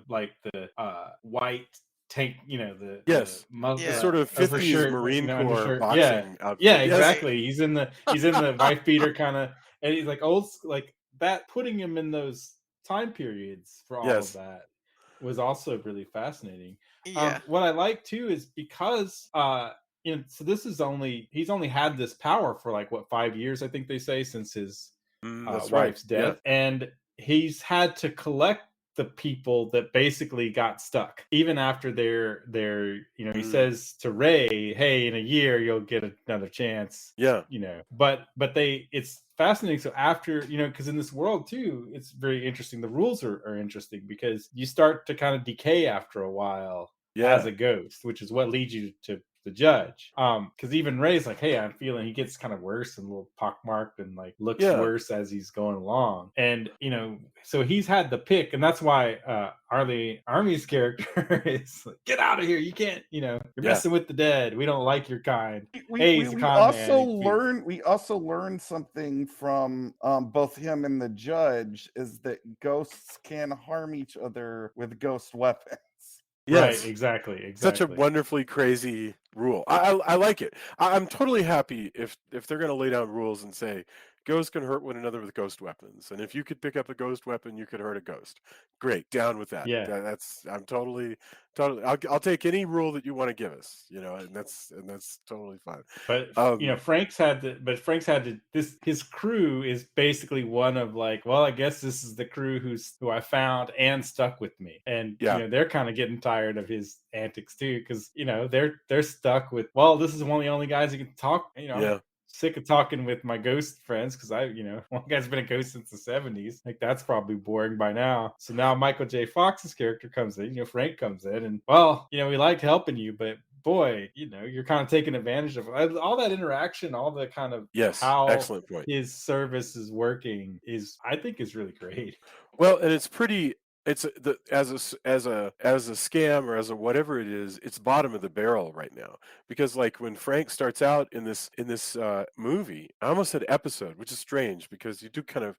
white tank,
Yes. The sort of 50s
overshirt,
Marine Corps
undershirt.
boxing outfit.
Yeah,
Yes.
exactly. He's in the wife beater kind of, and he's like like that. Putting him in those time periods for all of that was also really fascinating.
Yeah.
What I like too is because so he's only had this power for like 5 years, I think they say, since his wife's death, and he's had to collect the people that basically got stuck even after their he says to Ray, hey, in a year you'll get another chance. But it's fascinating. So after, because in this world too, it's very interesting, the rules are interesting because you start to kind of decay after a while as a ghost, which is what leads you to the judge. Because even Ray's like, hey, I'm feeling, he gets kind of worse and a little pockmarked and like looks worse as he's going along. And so he's had the pick, and that's why Army's character is like, get out of here, you can't, you're messing with the dead, we don't like your kind.
We also learned something from both him and the judge, is that ghosts can harm each other with ghost weapons.
Yes.
Right, exactly.
Such a wonderfully crazy rule. I like it. I'm totally happy if they're going to lay down rules and say ghosts can hurt one another with ghost weapons, and if you could pick up a ghost weapon, you could hurt a ghost. Great, down with that.
Yeah,
I'm totally. I'll take any rule that you want to give us. And that's totally fine.
But Frank's had to. His crew is basically one of like, well, I guess this is the crew who I found and stuck with me, and they're kind of getting tired of his antics too, because they're stuck with, well, this is one of the only guys who can talk. Sick of talking with my ghost friends because one guy's been a ghost since the 70s. Like, that's probably boring by now. So now Michael J. Fox's character comes in, Frank comes in, and well, we liked helping you, but boy, you're kind of taking advantage of all that interaction, all the kind of
Yes,
how
excellent point.
his service is working I think is really great.
Well, and it's pretty. It's as a scam or as a whatever it is. It's bottom of the barrel right now because like when Frank starts out in this movie, I almost said episode, which is strange because you do kind of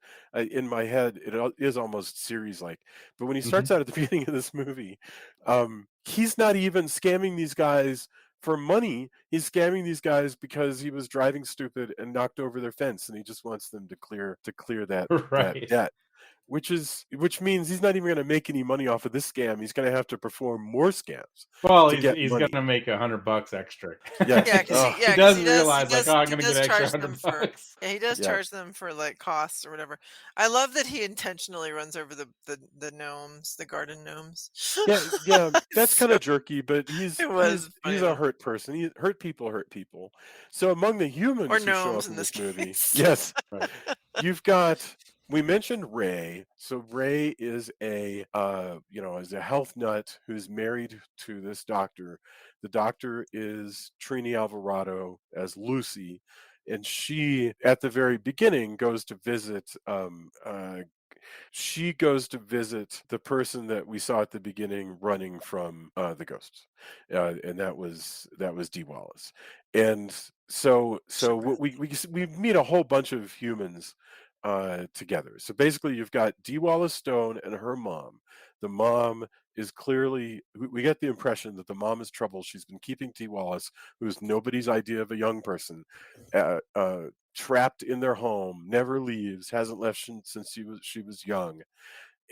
in my head is almost series like. But when he starts out at the beginning of this movie, he's not even scamming these guys for money. He's scamming these guys because he was driving stupid and knocked over their fence, and he just wants them to clear that
Right.
debt. Which means he's not even going to make any money off of this scam. He's going to have to perform more scams
Well,
to get
he's
money.
gonna make $100 extra.
Yes.
Yeah, because
Ugh.
he does realize like, oh, I'm gonna get an extra
charge them for.
$100.
Yeah, he does
Yeah.
charge them for like costs or whatever. I love that he intentionally runs over the gnomes, the garden gnomes.
Yeah, that's kind of jerky, but he's
It was funny
a
though.
hurt person. Hurt people. So among the humans
Or
who show
gnomes
up in
in
this
this
movie,
case.
yes,
Right.
you've got. We mentioned Ray. So Ray is is a health nut who's married to this doctor. The doctor is Trini Alvarado as Lucy, and she, at the very beginning, goes to visit the person that we saw at the beginning running from the ghosts, and that was Dee Wallace. And so what we meet a whole bunch of humans together. So basically, you've got Dee Wallace Stone and her mom. The mom is clearly, we get the impression that the mom is trouble. She's been keeping Dee Wallace, who's nobody's idea of a young person, trapped in their home, never leaves, hasn't left since she was young.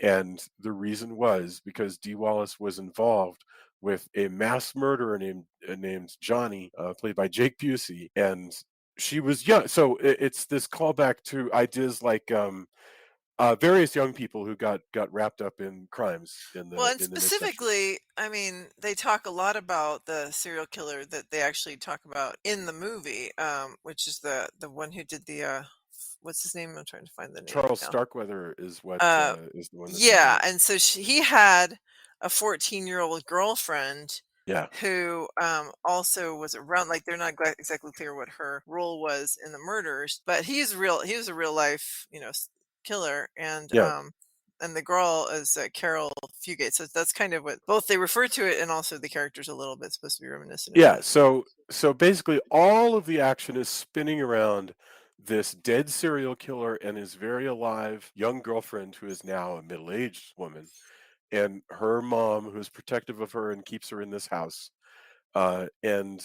And the reason was because Dee Wallace was involved with a mass murderer named Johnny, played by Jake Busey, and she was young. So it's this callback to ideas like various young people who got wrapped up in crimes in
Well, and
the mid-century.
specifically, I mean, they talk a lot about the serial killer that they actually talk about in the movie, which is the one who did the what's his name? I'm trying to find the name
Charles
now.
Starkweather is what is the one that's
Yeah,
involved.
and so he had a 14-year-old girlfriend
Yeah.
who also was around. Like they're not exactly clear what her role was in the murders, but he was a real life, killer,
Yeah.
and the girl is Carol Fugate. So that's kind of what both they refer to it, and also the character's a little bit supposed to be reminiscent of
Yeah,
that.
so basically all of the action is spinning around this dead serial killer and his very alive young girlfriend who is now a middle-aged woman, and her mom who's protective of her and keeps her in this house. And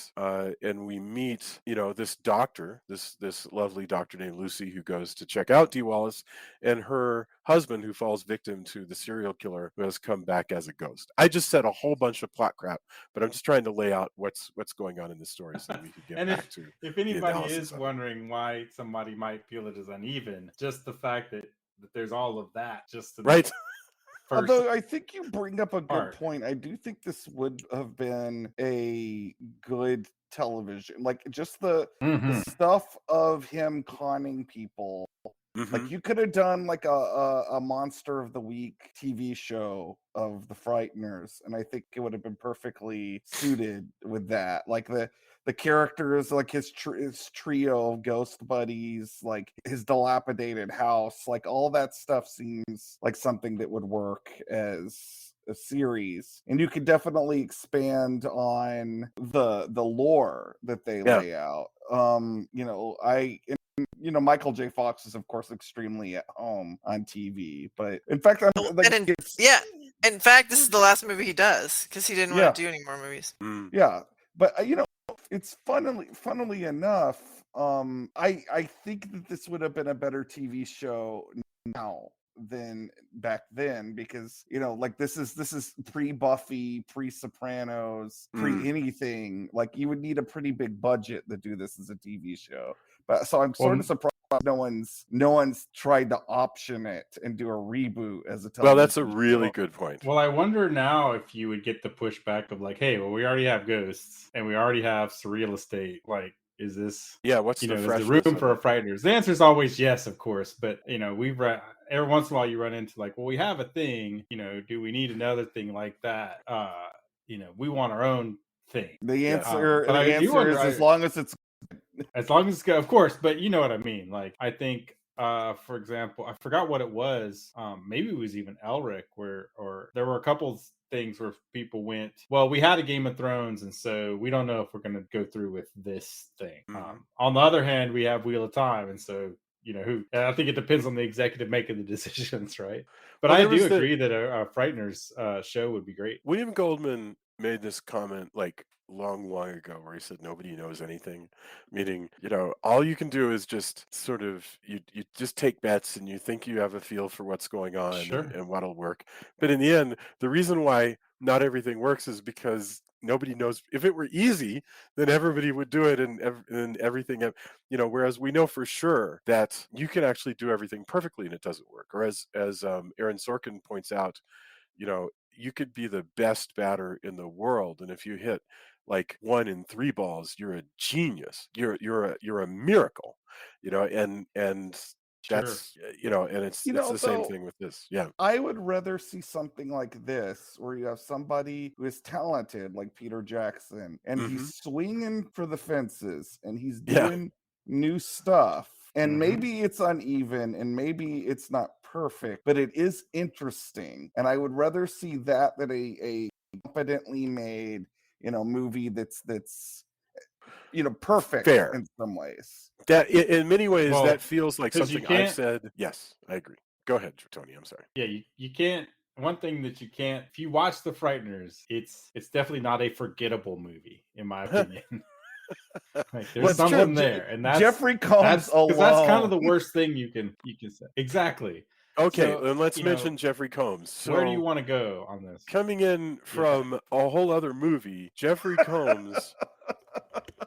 we meet, this doctor, this lovely doctor named Lucy, who goes to check out Dee Wallace, and her husband, who falls victim to the serial killer who has come back as a ghost. I just said a whole bunch of plot crap, but I'm just trying to lay out what's going on in the story so that we could get
And
back to
if
the
anybody
analysis
is
of it.
wondering why somebody might feel it is uneven, just the fact that there's all of that just in
Right?
the first
Although I think you bring up a good
part.
point. I do think this would have been a good television. Like just the stuff of him conning people. Like
Mhm.
you could have done like a Monster of the Week TV show of the Frighteners, and I think it would have been perfectly suited with that. Like the characters, like his trio of ghost buddies, like his dilapidated house, like all that stuff seems like something that would work as a series. And you could definitely expand on the lore that they
Yeah.
lay out. Michael J. Fox is of course extremely at home on TV, but in fact, I'm like,
in fact, this is the last movie he does because he didn't want to do any more movies.
Yeah, but it's funnily enough, I think that this would have been a better TV show now than back then, because like this is pre-Buffy, pre-Sopranos, pre-anything. Like you would need a pretty big budget to do this as a TV show. But so I'm sort of surprised no one's tried to option it and do a reboot as a television
Well, that's a
show.
really good point.
Well, I wonder now if you would get the pushback of like, hey, well, we already have ghosts and we already have surreal estate. Like, is this,
what's the
is there
freshness
room
of
for a
it?
Frighteners? The answer is always yes, of course. But, we've every once in a while you run into like, well, we have a thing, do we need another thing like that? We want our own thing.
The
Yeah.
answer,
But
the
I do
answer
wonder,
is as long as it's
as long as it's good, of course. But you know what I mean. Like I think, for example, I forgot what it was. Maybe it was even Elric, where or there were a couple things where people went, well, we had a Game of Thrones, and so we don't know if we're going to go through with this thing.
Mhm.
On the other hand, we have Wheel of Time, and so who. I think it depends on the executive making the decisions, right? But
Well,
I
there was
do agree that a Frighteners show would be great.
William Goldman made this comment like long ago where he said nobody knows anything, meaning all you can do is just sort of you just take bets and you think you have a feel for what's going on
Sure.
and what'll work, but in the end the reason why not everything works is because nobody knows. If it were easy, then everybody would do it, and everything whereas we know for sure that you can actually do everything perfectly and it doesn't work. Or as Aaron Sorkin points out, you could be the best batter in the world, and if you hit like 1 in 3 balls, you're a genius. You're a miracle, and
Sure.
that's and it's the same
though,
thing with this. Yeah.
I would rather see something like this where you have somebody who is talented like Peter Jackson and
Mhm.
he's swinging for the fences and he's
Yeah.
doing new stuff. And
Mhm.
maybe it's uneven and maybe it's not perfect, but it is interesting. And I would rather see that than a competently made, movie that's perfect
Fair.
in some ways.
That in many ways
Well,
that feels like
'cause you
something I've
can't-
said. Yes, I agree. Go ahead, Tony. I'm sorry.
Yeah, you can't. One thing that you can't, if you watch The Frighteners, it's definitely not a forgettable movie, in my opinion. Like there's
Well,
something there, and that's
Jeffrey Combs
because that's kind of the
alone.
worst thing you can say. Exactly.
Okay,
So,
then let's mention Jeffrey Combs.
where do you
So
want to go on this?
coming in from a whole other movie, Jeffrey Combs,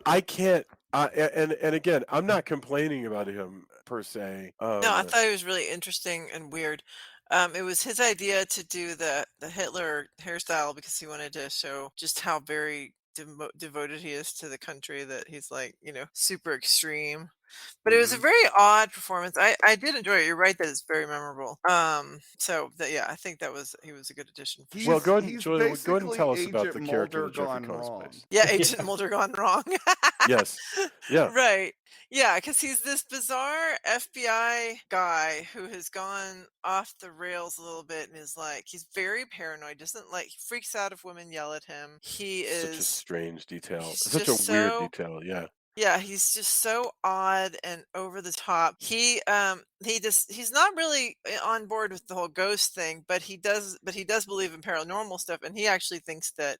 I can't. And again, I'm not complaining about him per se.
No, I thought it was really interesting and weird. It was his idea to do the Hitler hairstyle because he wanted to show just how very devoted he is to the country, that he's like, super extreme. But it was a
Mhm.
very odd performance. I did enjoy it. You're right that it's very memorable. So yeah, I think he was a good addition for
Well,
sure.
go ahead and
He's
Julia, go ahead and
basically
tell us about
Agent
the character
Mulder
that Jeffrey
gone
Combs
wrong.
plays.
Yeah, Agent
Yeah.
Mulder gone wrong.
Yes. Yeah.
Right. Yeah, because he's this bizarre FBI guy who has gone off the rails a little bit and is like, he's very paranoid, doesn't like, he freaks out if women yell at him.
Such a strange detail.
He's
Such a
just
weird
so,
detail. Yeah.
yeah, he's just so odd and over the top. He's not really on board with the whole ghost thing, but he does believe in paranormal stuff, and he actually thinks that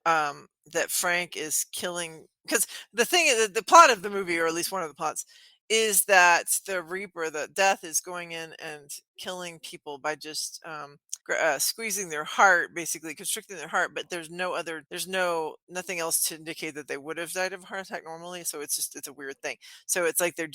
that Frank is killing, because the thing is, the plot of the movie, or at least one of the plots, is that the Reaper, the Death, is going in and killing people by just squeezing their heart, basically constricting their heart, but there's nothing else to indicate that they would have died of a heart attack normally. So it's a weird thing. So it's like their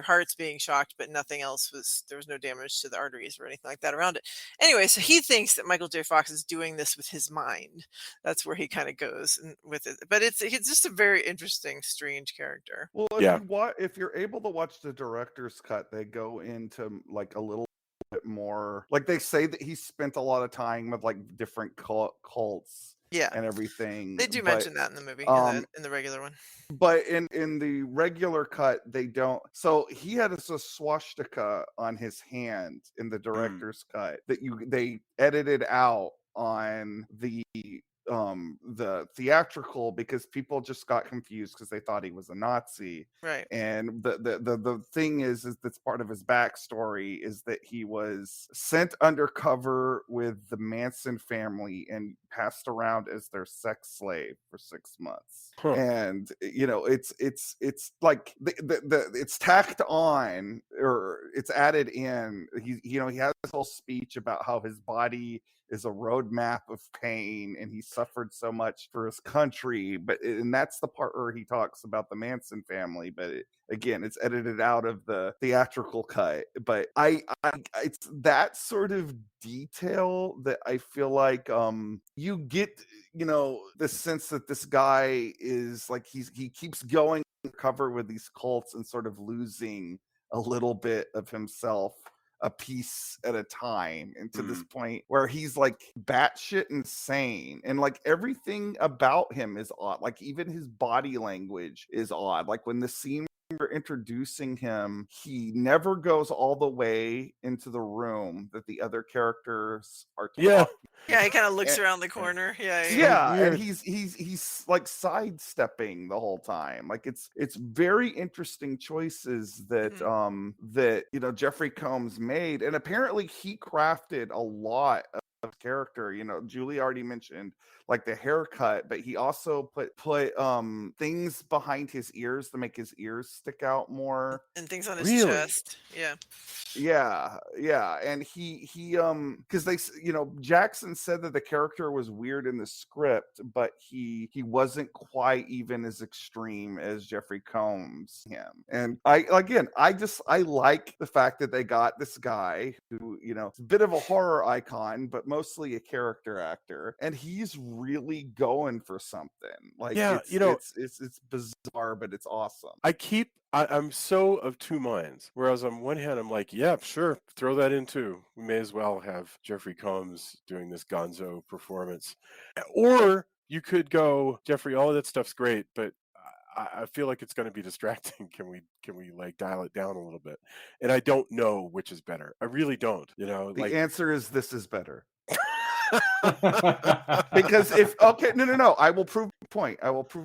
hearts being shocked, but there was no damage to the arteries or anything like that around it. Anyway, so he thinks that Michael J. Fox is doing this with his mind. That's where he kind of goes with it. But he's just a very interesting, strange character.
Well,
Yeah.
if you're able to watch the director's cut, they go into like a little bit more. Like they say that he spent a lot of time with like different cults
Yeah,
and everything.
they do
but,
mention that in the movie, in the regular one.
But in the regular cut, they don't. So he had a swastika on his hand in the director's cut that they edited out on the theatrical because people just got confused because they thought he was a Nazi.
Right.
And the thing is that's part of his backstory is that he was sent undercover with the Manson family and passed around as their sex slave for 6 months.
Huh.
And it's like it's tacked on, or it's added in. He has this whole speech about how his body is a roadmap of pain and he suffered so much for his country, and that's the part where he talks about the Manson family, but again, it's edited out of the theatrical cut. But it's that sort of detail that I feel like you get the sense that this guy is like he keeps going cover with these cults and sort of losing a little bit of himself a piece at a time, and to this point where he's like batshit insane, and like everything about him is odd. Like even his body language is odd. Like when the scene we're introducing him, he never goes all the way into the room that the other characters are talking.
Yeah, he kind of looks
And-
around the corner. Yeah,
So
yeah, and
weird.
he's like sidestepping the whole time. Like it's very interesting choices that that you know Jeffrey Combs made, and apparently he crafted a lot of character. You know, Julie already mentioned like the haircut, but he also put things behind his ears to make his ears stick out more.
and things on his
Really?
chest. Yeah.
Yeah, and he because they you know Jackson said that the character was weird in the script, but he wasn't quite even as extreme as Jeffrey Combs him. And I like the fact that they got this guy who, you know, is a bit of a horror icon but mostly a character actor, and he's really going for something. Like it's bizarre, but it's awesome.
I'm so of two minds. Whereas on one hand, I'm like, yeah, sure, throw that in too. We may as well have Jeffrey Combs doing this gonzo performance. Or you could go, Jeffrey, all of that stuff's great, but I feel like it's going to be distracting. Can we like dial it down a little bit? And I don't know which is better. I really don't. You know,
The
like
answer is this is better. Because no, I will prove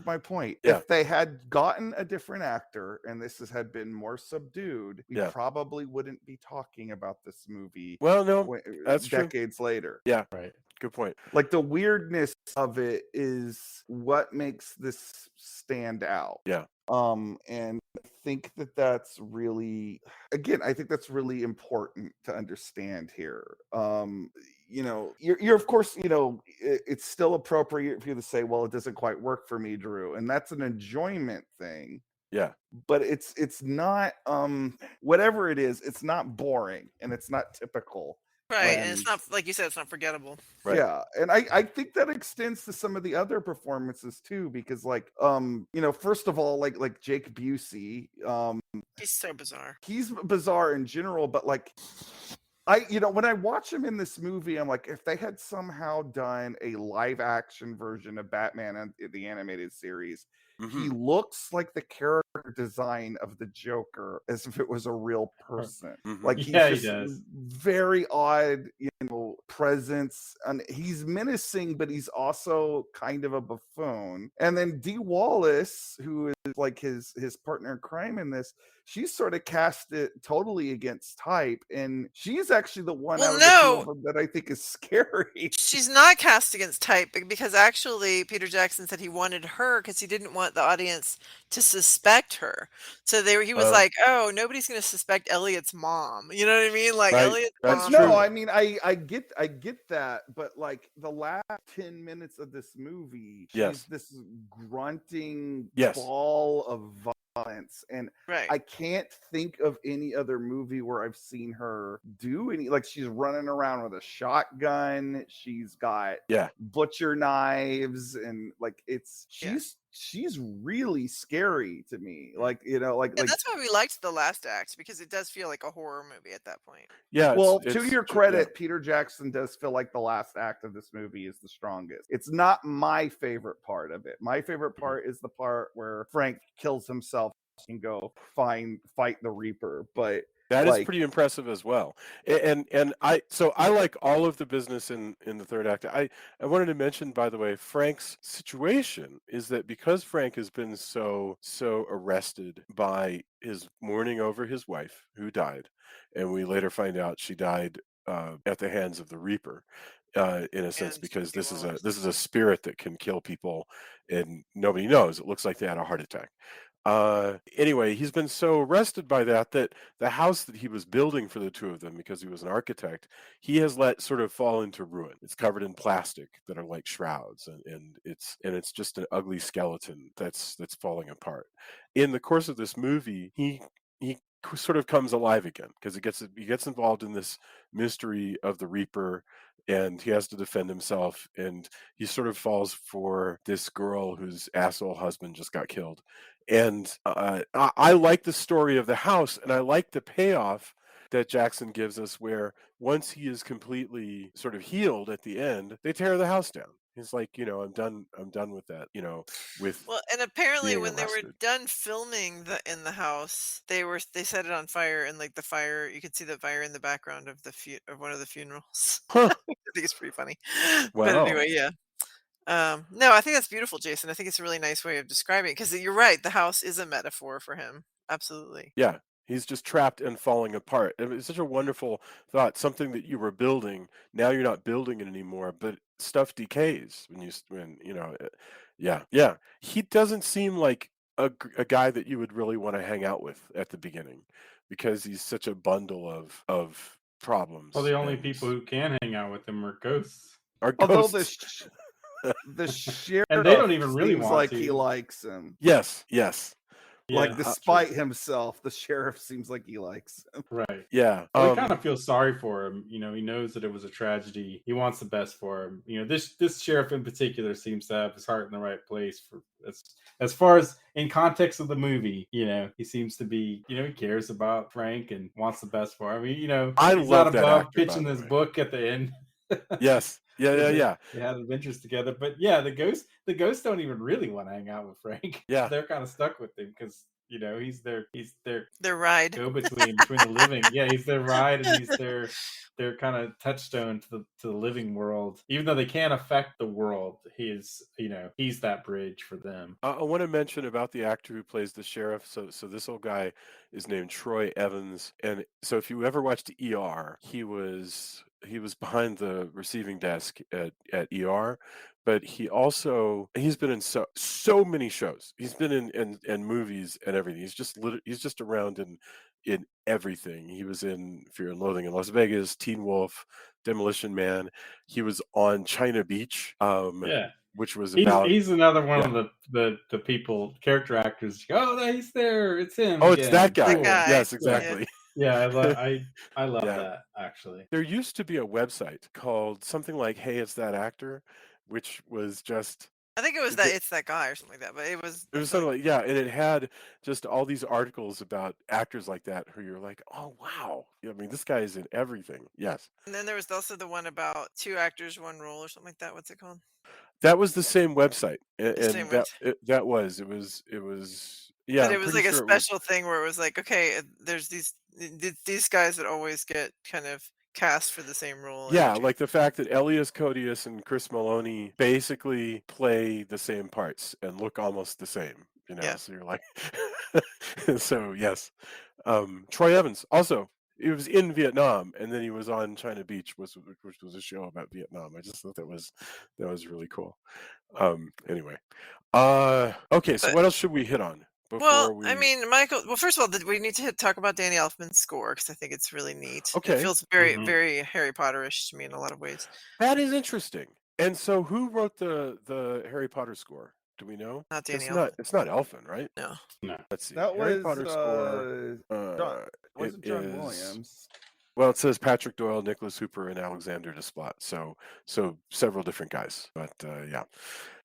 my point.
Yeah.
If they had gotten a different actor and had been more subdued, we
Yeah.
probably wouldn't be talking about this movie.
Well, no, that's true.
decades later.
Yeah,
Right.
good point.
Like the weirdness of it is what makes this stand out.
Yeah.
And I think that's really, again, I think that's really important to understand here. You know, you're of course, you know, it's still appropriate for you to say, well, it doesn't quite work for me, Drew, and that's an enjoyment thing.
Yeah.
But it's not whatever it is, it's not boring and it's not typical.
Right, and it's not, like you said, it's not forgettable.
Right.
Yeah, and I think that extends to some of the other performances too, because like you know, first of all, like Jake Busey,
He's so bizarre.
he's bizarre in general, but like you know, when I watch him in this movie, I'm like, if they had somehow done a live action version of Batman in the animated series, he looks like the character design of the Joker as if it was a real person. Like he's
Yeah, he
just
does.
very odd, you know, presence, and he's menacing, but he's also kind of a buffoon. And then Dee Wallace, who is like his partner in crime in this, she's sort of cast it totally against type, and she's actually the one out of the two of them that I think is scary.
She's not cast against type because actually Peter Jackson said he wanted her because he didn't want the audience to suspect her. So he was like, "Oh, nobody's going to suspect Elliot's mom." You know what I mean? Like
Right.
Elliot's
That's
mom.
true.
No, I mean I get that, but like the last 10 minutes of this movie, she's this grunting ball of violence, and
Right.
I can't think of any other movie where I've seen her do any, like she's running around with a shotgun, she's got butcher knives, and like she's really scary to me. Like, you know, like
that's why we liked the last act, because it does feel like a horror movie at that point.
Yeah.
Well, to your credit, Peter Jackson does feel like the last act of this movie is the strongest. It's not my favorite part of it. My favorite part is the part where Frank kills himself and go fight the Reaper. But
that is pretty impressive as well. And I like all of the business in the third act. I wanted to mention, by the way, Frank's situation is that because Frank has been so arrested by his mourning over his wife who died, and we later find out she died at the hands of the Reaper, in a sense, because this is a spirit that can kill people, and nobody knows. It looks like they had a heart attack. Anyway, he's been so arrested by that the house that he was building for the two of them, because he was an architect, he has let sort of fall into ruin. It's covered in plastic that are like shrouds, and it's just an ugly skeleton that's falling apart. In the course of this movie, he sort of comes alive again, because he gets involved in this mystery of the Reaper, and he has to defend himself, and he sort of falls for this girl whose asshole husband just got killed. And I like the story of the house, and I like the payoff that Jackson gives us, where once he is completely sort of healed at the end, they tear the house down. He's like, I'm done with that, with
Well, and apparently
being
when they were
arrested.
done filming in the house, they set it on fire, and like the fire, you could see the fire in the background of of one of the funerals.
Huh.
I think it's pretty funny. But
Wow.
anyway, yeah. No, I think that's beautiful, Jason. I think it's a really nice way of describing it, because you're right. The house is a metaphor for him. Absolutely.
Yeah. He's just trapped and falling apart. It's such a wonderful thought. Something that you were building, now you're not building it anymore, but stuff decays yeah. He doesn't seem like a guy that you would really want to hang out with at the beginning, because he's such a bundle of problems.
Well, the only
and
people who can hang out with him are ghosts.
are
Although
ghosts.
the sheriff
And they don't even really
seems
want
like
to.
he likes him.
Yes.
Like,
Yeah,
despite himself, the sheriff seems like he likes him.
right.
Yeah.
Well, he kind of feels sorry for him. He knows that it was a tragedy. He wants the best for him. This sheriff in particular seems to have his heart in the right place. For as far as in context of the movie, he seems to be, he cares about Frank and wants the best for him.
I
he's
love
not
that
above
actor, by
pitching
the
this
way.
book at the end.
Yes. Yeah.
They had adventures together. But yeah, the ghosts don't even really want to hang out with Frank.
Yeah.
They're kind of stuck with him because he's their
ride.
go between the living. Yeah, he's their ride, and he's their kind of touchstone to the living world. Even though they can't affect the world, he's that bridge for them.
I want to mention about the actor who plays the sheriff. So this old guy is named Troy Evans, and so if you ever watched ER, he was behind the receiving desk at ER, but he's been in so many shows. He's been in movies and everything. He's just around in everything. He was in Fear and Loathing in Las Vegas, Teen Wolf, Demolition Man. He was on China Beach.
Yeah.
Which was about
he's another one of the people, character actors. Oh, he's there. It's him.
Oh, it's that guy.
That guy.
Yes, exactly.
Yeah, I love that, actually.
There used to be a website called something like "Hey, It's That Actor," which was just
I think it was that it's that guy or something like that. But it was
something like, yeah, and it had just all these articles about actors like that who you're like, oh wow, I mean, this guy is in everything. Yes.
And then there was also the one about 2 actors, 1 role or something like that. What's it called?
That was the same website, and
same website.
that was it was yeah.
But it
I'm
was
pretty
like a
sure it was.
special thing where it was like, okay, there's these guys that always get kind of cast for the same role.
Yeah, like the fact that Elias Koteas and Chris Maloney basically play the same parts and look almost the same,
Yeah.
So you're like, so yes. Troy Evans also, he was in Vietnam, and then he was on China Beach, which was a show about Vietnam. I just thought that was really cool. Anyway, okay, so what else should we hit on?
I mean, Michael. Well, first of all, we need to talk about Danny Elfman's score, because I think it's really neat.
Okay.
It feels very, very Harry Potterish to me in a lot of ways.
That is interesting. And so, who wrote the Harry Potter score? Do we know?
Not Danny Elfman.
It's not Elfman, right?
No.
Let's see.
That
Harry
was
Potter score.
wasn't John Williams.
Well, it says Patrick Doyle, Nicholas Hooper, and Alexander Desplat. So several different guys. But yeah.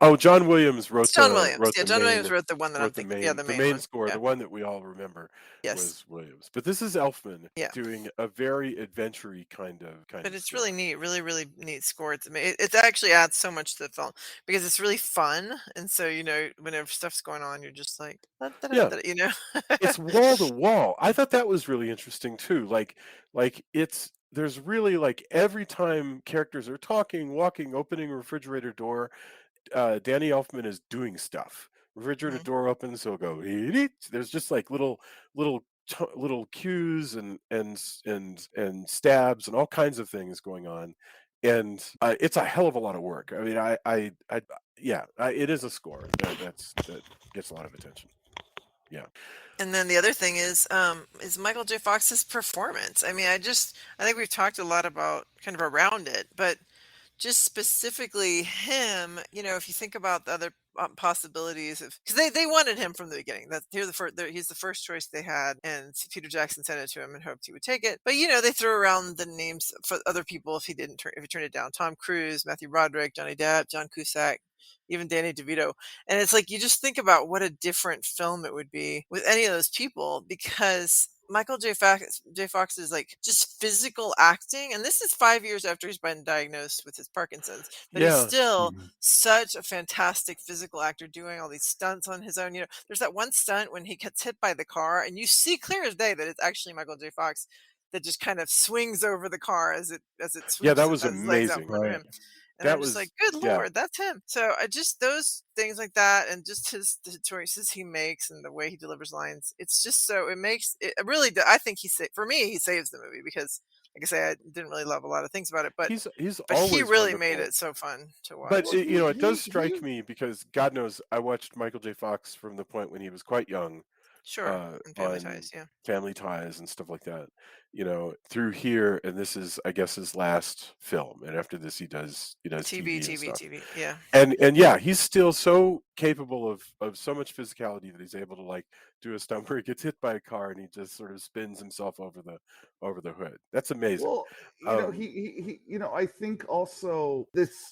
Oh, John Williams wrote.
John Williams. John Williams wrote the one that I'm thinking. The main
score,
yeah.
The one that we all remember.
Yes.
Was Williams. But this is Elfman doing a very adventure-y kind of.
But it's really neat, really, really neat score. It actually adds so much to the film because it's really fun, and so whenever stuff's going on, you're just like,
It's wall to wall. I thought that was really interesting too. Like there's really, like, every time characters are talking, walking, opening a refrigerator door, Danny Elfman is doing stuff. Refrigerator door opens, he'll go. There's just like little cues and stabs and all kinds of things going on, and it's a hell of a lot of work. I mean, it is a score that gets a lot of attention. Yeah.
And then the other thing is Michael J. Fox's performance. I mean, I think we've talked a lot about kind of around it, but just specifically him, if you think about the other possibilities of, because they wanted him from the beginning. He's the first choice they had, and Peter Jackson sent it to him and hoped he would take it. But they threw around the names for other people if he turned it down: Tom Cruise, Matthew Broderick, Johnny Depp, John Cusack, even Danny DeVito. And it's like, you just think about what a different film it would be with any of those people, because Michael J. Fox's like just physical acting, and this is 5 years after he's been diagnosed with his Parkinson's, but he's
Yeah.
still such a fantastic physical actor doing all these stunts on his own. There's that one stunt when he gets hit by the car, and you see clear as day that it's actually Michael J. Fox that just kind of swings over the car as it
Yeah,
swoops
that was
his legs out
amazing.
from under
Right.
him. And
That
I'm just
was
like, good
yeah.
Lord, that's him. So I just those things like that, and just the choices he makes and the way he delivers lines. It's just so it makes it really. I think for me, he saves the movie because, like I say, I didn't really love a lot of things about it, but
He's
he
always
really made
wonderful.
it so fun to watch.
But
Well,
it does
he
strike me because God knows I watched Michael J. Fox from the point when he was quite young
Sure, and Family
on
Ties, yeah.
Family Ties and stuff like that. Through here, and this is, I guess, his last film. And after this, he does TV and stuff.
Yeah.
And yeah, he's still so capable of so much physicality that he's able to like do a stunt where he gets hit by a car and he just sort of spins himself over the hood. That's amazing.
Well, he I think also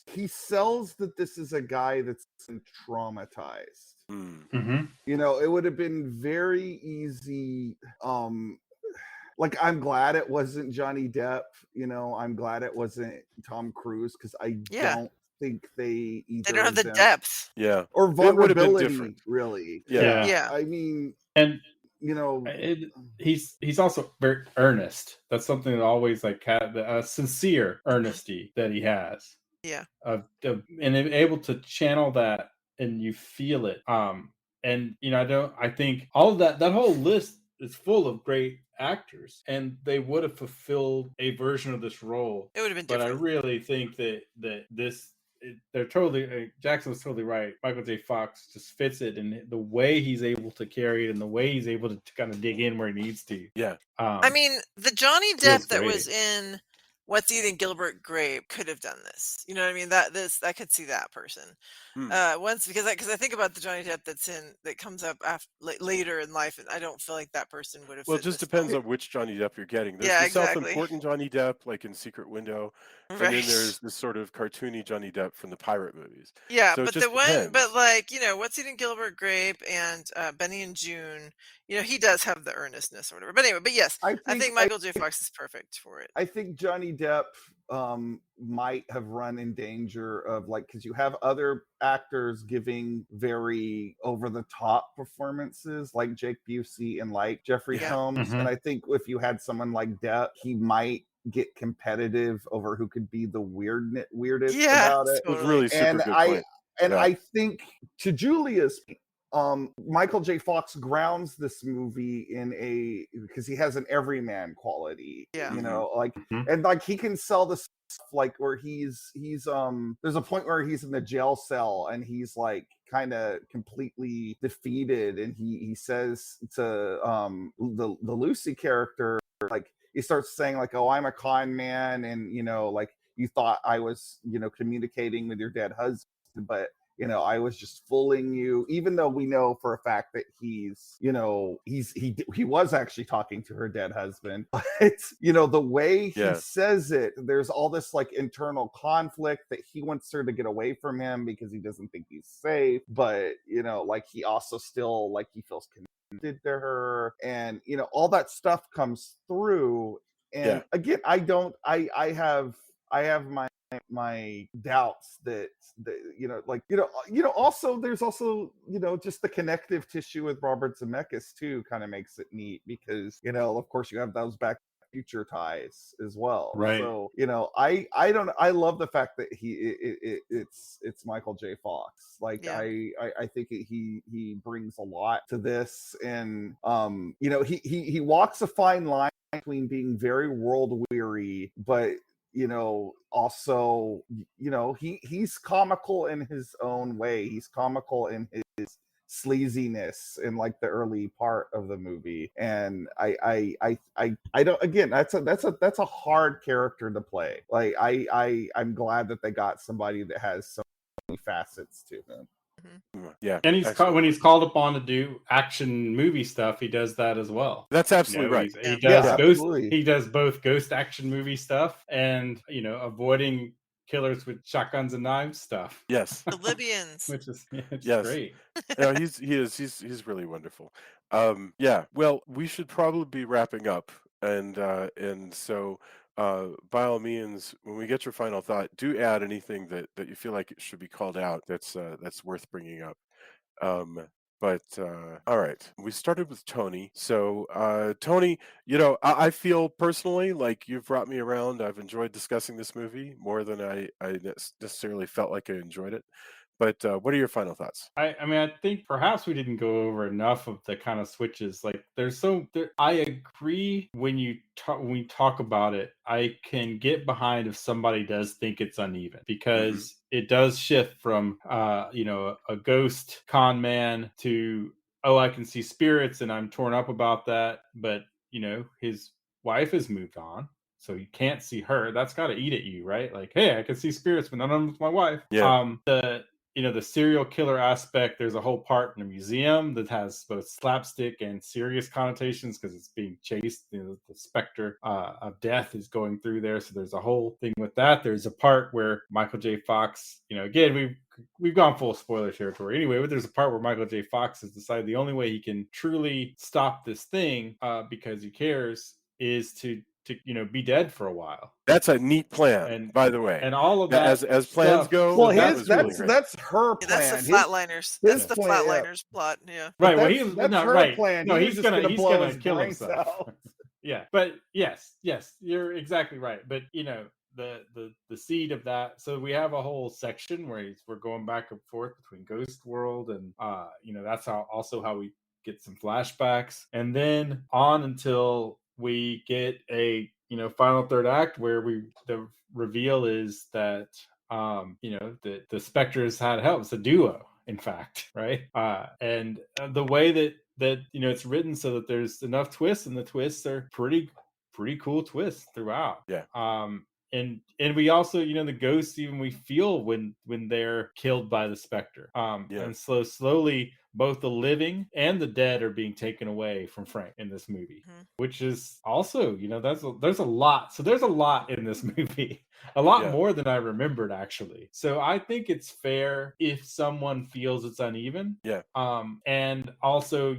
he sells that this is a guy that's been traumatized. It would have been very easy. Like, I'm glad it wasn't Johnny Depp. I'm glad it wasn't Tom Cruise because I don't think they
don't have the depth.
Yeah.
or
It would have been
vulnerability,
different.
really.
Yeah.
I mean,
And
he's
also very earnest. That's something that always like had a sincere earnesty that he has.
Yeah.
And able to channel that, and you feel it. And I think all of that whole list is full of great actors, and they would have fulfilled a version of this role.
It would have been
But
different.
I really think that this. They're totally. Jackson was totally right. Michael J. Fox just fits it, and the way he's able to carry it, and the way he's able to kind of dig in where he needs to.
Yeah.
I mean, the Johnny
feels
Depp that
great.
was in What's Eating Gilbert Grape could have done this. You know what I mean? I could see that person. Because I think about the Johnny Depp that comes up later in life, and I don't feel like that person would have.
Well, it
fit
just
this
depends
bill.
on which Johnny Depp you're getting. There's
Yeah,
the
exactly.
self-important Johnny Depp, like in Secret Window, and then
Right.
there's this sort of cartoony Johnny Depp from the pirate movies.
Yeah,
So it
but
just
the one,
depends.
but like What's Eating Gilbert Grape and Benny and June, he does have the earnestness or whatever. But anyway, yes, I think Michael J. Fox is perfect for it.
I think Johnny Depp might have run in danger of because you have other actors giving very over the top performances like Jake Busey and like Jeffrey Combs. And I think if you had someone like Depp, he might get competitive over who could be the weirdest about it.
It was really super good point.
I think, to Julia's Michael J. Fox grounds this movie because he has an everyman quality.
Yeah.
And he can sell the stuff where he's there's a point where he's in the jail cell and he's kind of completely defeated, and he says to the Lucy character, he starts saying oh, I'm a con man, and you thought I was communicating with your dead husband, but I was just fooling you, even though we know for a fact that he was actually talking to her dead husband. But the way he says it, there's all this internal conflict that he wants her to get away from him because he doesn't think he's safe, but he also still he feels connected to her, and all that stuff comes through. And again, I have my doubts that also there's also just the connective tissue with Robert Zemeckis too kind of makes it neat, because of course you have those Back to the Future ties as well,
right?
So I love the fact that it's Michael J. Fox. I think he brings a lot to this, and he walks a fine line between being very world weary, but also he's comical in his own way. He's comical in his sleaziness in the early part of the movie, and I don't, again, that's a hard character to play. I'm glad that they got somebody that has so many facets to him.
Yeah,
and when he's called upon to do action movie stuff, he does that as well.
That's absolutely right.
He does he does both ghost action movie stuff and avoiding killers with shotguns and knives stuff.
Yes.
The Libyans.
Which is
Yes.
great.
No, he's really wonderful. Yeah. Well, we should probably be wrapping up, and so by all means, when we get your final thought, do add anything that you feel like it should be called out. That's worth bringing up. Um, but all right, we started with Tony. So Tony, I feel personally like you've brought me around. I've enjoyed discussing this movie more than I necessarily felt like I enjoyed it. But what are your final thoughts?
I mean, I think perhaps we didn't go over enough of the kind of switches. Like, I agree when we talk about it. I can get behind if somebody does think it's uneven because it does shift from, a ghost con man to, oh, I can see spirits and I'm torn up about that. But, his wife has moved on. So you can't see her. That's got to eat at you, right? Like, hey, I can see spirits, but none of them with my wife.
Yeah.
The serial killer aspect, there's a whole part in the museum that has both slapstick and serious connotations because it's being chased. The specter of death is going through there. So there's a whole thing with that. There's a part where Michael J. Fox, again, we've gone full spoiler territory anyway, but there's a part where Michael J. Fox has decided the only way he can truly stop this thing because he cares is to be dead for a while.
That's a neat plan,
And
by the way.
And all of that
as plans
stuff,
go,
Well,
that was really great.
that's her plan.
That's the Flatliners. That's the
plan, yeah.
Flatliners plot. Yeah.
Right.
But
Well,
that's
not
her
right.
plan.
No,
He
he's
was just
gonna
blow his
kill
brains
himself.
out.
Yeah, but yes, you're exactly right. But the seed of that. So we have a whole section where we're going back and forth between Ghost World and that's how we get some flashbacks, and then on until we get a final third act where the reveal is that the specters had help. It's a duo, in fact, right? And the way that it's written so that there's enough twists, and the twists are pretty cool twists throughout.
Yeah.
And we also, the ghosts, even we feel when they're killed by the specter. And slowly both the living and the dead are being taken away from Frank in this movie, which is also, there's a lot. So there's a lot in this movie, a lot more than I remembered, actually. So I think it's fair if someone feels it's uneven.
Yeah.
And also,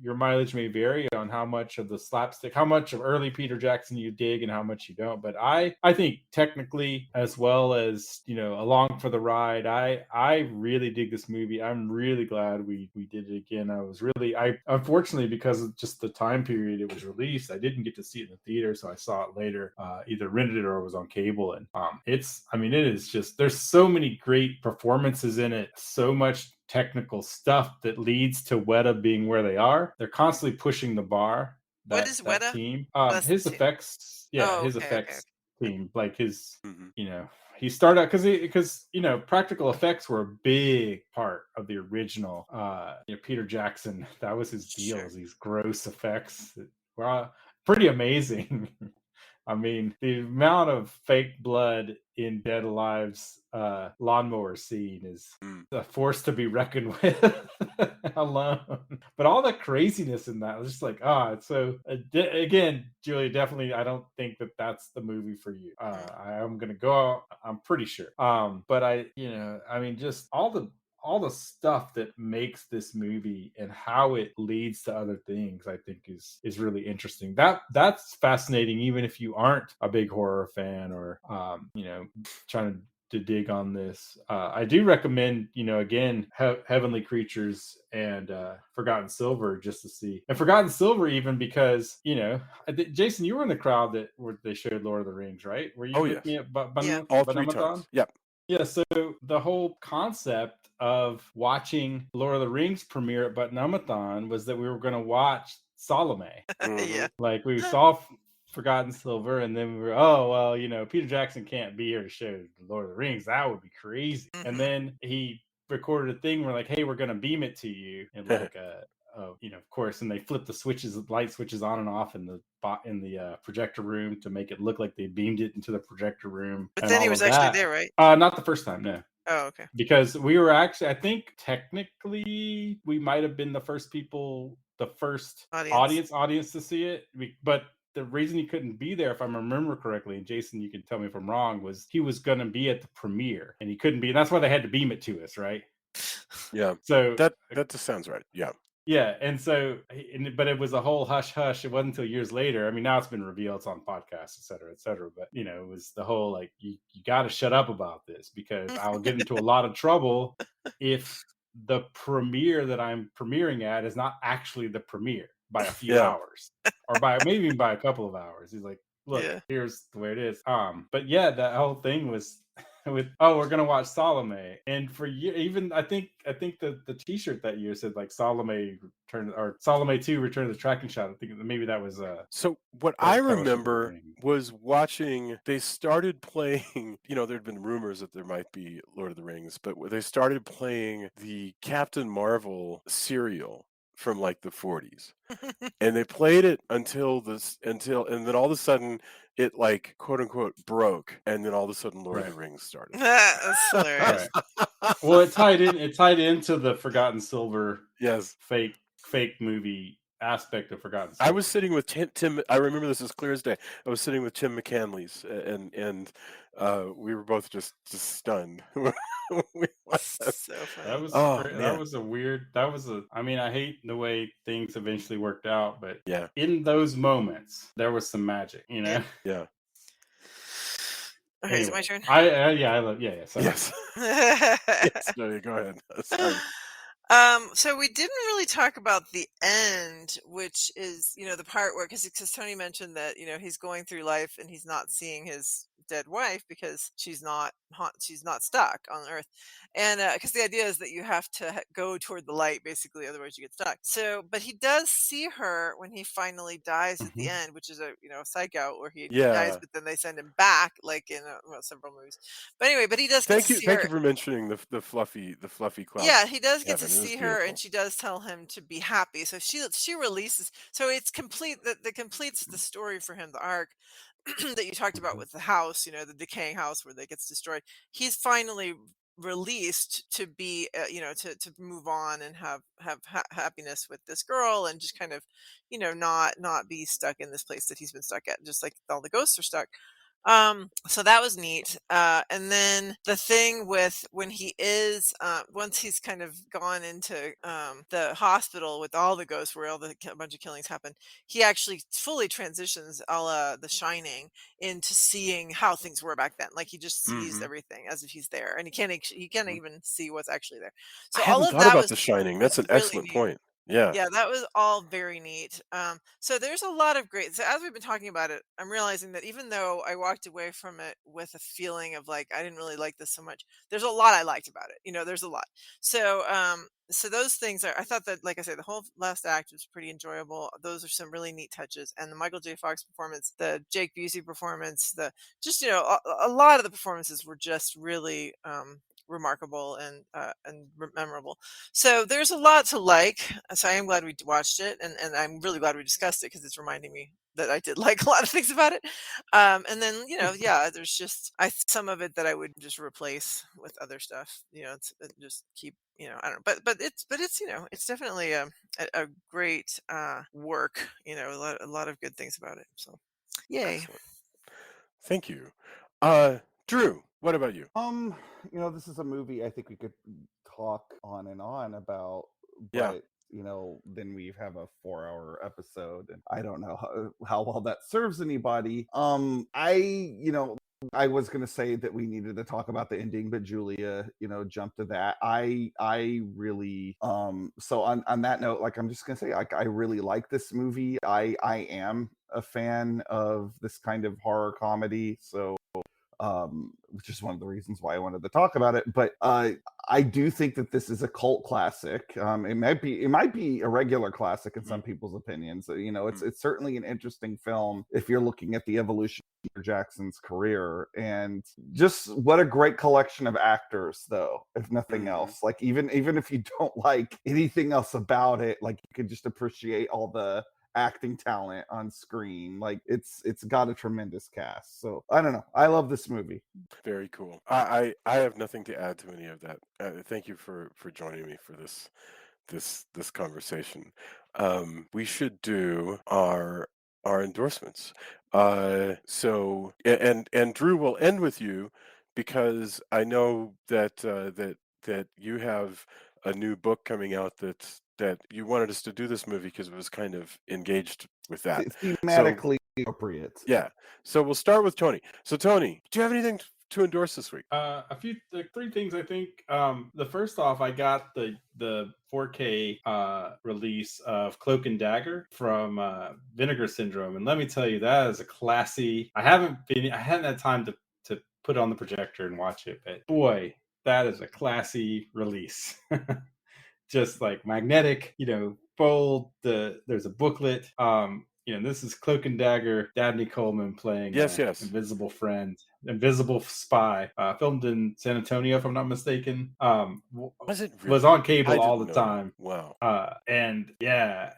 your mileage may vary on how much of the slapstick, how much of early Peter Jackson you dig and how much you don't. But I think technically, as well as, along for the ride, I really dig this movie. I'm really glad we did it again. Unfortunately, because of just the time period it was released, I didn't get to see it in the theater. So I saw it later, either rented it or was on cable. And it is just, there's so many great performances in it. So much technical stuff that leads to Weta being where they are. They're constantly pushing the bar.
What is Weta?
Team?
His
effects. Yeah, his
okay,
effects team. Like his,
Mm-hmm.
He started out because practical effects were a big part of the original. Peter Jackson. That was his deal.
Sure.
These gross effects that were pretty amazing. I mean, the amount of fake blood in Dead Alive's lawnmower scene is a force to be reckoned with alone. But all the craziness in that was just like, it's so... again, Julia, definitely, I don't think that's the movie for you. I'm going to go out, I'm pretty sure. But just all the stuff that makes this movie and how it leads to other things, I think is really interesting. That's fascinating, even if you aren't a big horror fan or trying to dig on this. I do recommend, again, Heavenly Creatures and Forgotten Silver, just to see. And Forgotten Silver, even because, Jason, you were in the crowd where they showed Lord of the Rings, right? Were you with me at
all 3 times. Yep.
Yeah, so the whole concept of watching Lord of the Rings premiere at Button-Umathon was that we were going to watch Salome.
Yeah.
Like, we saw Forgotten Silver, and then we were, Peter Jackson can't be here to show Lord of the Rings. That would be crazy. And then he recorded a thing where, like, hey, we're going to beam it to you. And, like, of course, and they flip the light switches on and off in the projector room to make it look like they beamed it into the projector room.
But then he was actually there, right?
Not the first time, no.
Oh, okay.
Because we were actually, I think technically we might have been the first audience to see it. But the reason he couldn't be there, if I remember correctly, and Jason, you can tell me if I'm wrong, was he was going to be at the premiere and he couldn't be. And that's why they had to beam it to us, right?
Yeah,
So
that just sounds right. Yeah.
yeah, and so, but it was a whole hush hush. It wasn't until years later. I mean, now it's been revealed, it's on podcasts, et cetera, et cetera. But it was the whole like, you got to shut up about this because I'll get into a lot of trouble if the premiere that I'm premiering at is not actually the premiere by a few
Yeah.
hours, or by maybe by a couple of hours. He's like, look,
Yeah.
here's the way it is. But yeah, that whole thing was with, oh, we're gonna watch Salome, and for even I think the T-shirt that year said like Salome Return, or Salome 2 Return of the Tracking Shot. I think maybe that was
So what I
Fellowship of the
remember
Ring.
was watching, they started playing, there'd been rumors that there might be Lord of the Rings, but they started playing the Captain Marvel serial from like the 40s. And they played it and then all of a sudden it like quote unquote broke, and then all of a sudden Lord of
Right.
the Rings started.
That's hilarious.
Right. Well, it tied into the Forgotten Silver
Yes.
fake movie aspect of Forgotten
I
Silver.
was sitting with Tim. I remember this as clear as day. I was sitting with Tim McCanley's, and we were both just stunned. We watched that.
So funny.
That was
Oh,
that
man.
was a weird. That was a. I mean, I hate the way things eventually worked out, but
Yeah.
in those moments, there was some magic.
Yeah.
Yeah.
Okay, is it my turn?
I love. Yeah. Sorry.
Yes. Yes. No, go ahead. Sorry.
So we didn't really talk about the end, which is, the part where, because Tony mentioned that, he's going through life and he's not seeing his dead wife because she's not stuck on Earth, and because the idea is that you have to go toward the light, basically, otherwise you get stuck. So, but he does see her when he finally dies at the
Mhm.
end, which is a psych out where he
Yeah.
dies, but then they send him back, like in several movies. But anyway, but he does get
Thank
to
you.
see
Thank
her.
you for mentioning the fluffy cloud.
Yeah, he does get to
Heaven. It was
see her, and
beautiful.
she does tell him to be happy. So she releases. So it's complete. That completes the story for him. The arc that you talked about
Mhm.
with the house, the decaying house where that gets destroyed. He's finally released to be, to move on and have happiness with this girl, and just kind of, not be stuck in this place that he's been stuck at, just like all the ghosts are stuck. So that was neat. And then the thing with when he is, once he's kind of gone into the hospital with all the ghosts where a bunch of killings happen, he actually fully transitions a la The Shining into seeing how things were back then. Like he just sees
Mhm.
everything as if he's there, and he can't
Mhm.
even see what's actually there.
I
So all
hadn't
of
thought
that
about
was
The Shining. That's an
really
excellent
neat.
point. Yeah.
Yeah, that was all very neat. So there's a lot of great. So as we've been talking about it, I'm realizing that even though I walked away from it with a feeling of like I didn't really like this so much, there's a lot I liked about it. There's a lot. So those things are. I thought that, like I said, the whole last act was pretty enjoyable. Those are some really neat touches, and the Michael J. Fox performance, the Jake Busey performance, the just a lot of the performances were just really remarkable and memorable. So there's a lot to like. So I am glad we watched it, and I'm really glad we discussed it because it's reminding me that I did like a lot of things about it. And then yeah, there's just some of it that I would just replace with other stuff. Just keep. I don't know, but it's it's definitely a great work. A lot of good things about it. So, yay.
Excellent. Thank you. Drew, what about you?
This is a movie I think we could talk on and on about,
Yeah.
but then we have a 4-hour episode, and I don't know how well that serves anybody. I was going to say that we needed to talk about the ending, but Julia, jumped to that. I really, so on that note, like, I'm just going to say, like, I really like this movie. I am a fan of this kind of horror comedy. So, which is one of the reasons why I wanted to talk about it. But I do think that this is a cult classic. It might be a regular classic in some people's opinions. It's certainly an interesting film if you're looking at the evolution of Peter Jackson's career, and just what a great collection of actors, though, if nothing else. Like even if you don't like anything else about it, like you can just appreciate all the acting talent on screen. Like it's got a tremendous cast. So I don't know, I love this movie.
Very cool. I have nothing to add to any of that. Thank you for joining me for this conversation. We should do our our endorsements. So and Drew will end with you because I know that that you have a new book coming out that you wanted us to do this movie because it was kind of engaged with that. So
Thematically appropriate.
yeah. So we'll start with Tony. So Tony, do you have anything to endorse this week?
Three things I think. The first off, I got the 4K release of Cloak and Dagger from Vinegar Syndrome, and let me tell you, that is a classy. I hadn't had time to put on the projector and watch it, but boy, that is a classy release. Just like magnetic, fold. There's a booklet. This is Cloak and Dagger, Dabney Coleman playing
Yes.
invisible friend, invisible spy, filmed in San Antonio, if I'm not mistaken.
Was it
Was
really?
on cable all the
didn't know that.
time.
Wow.
And yeah,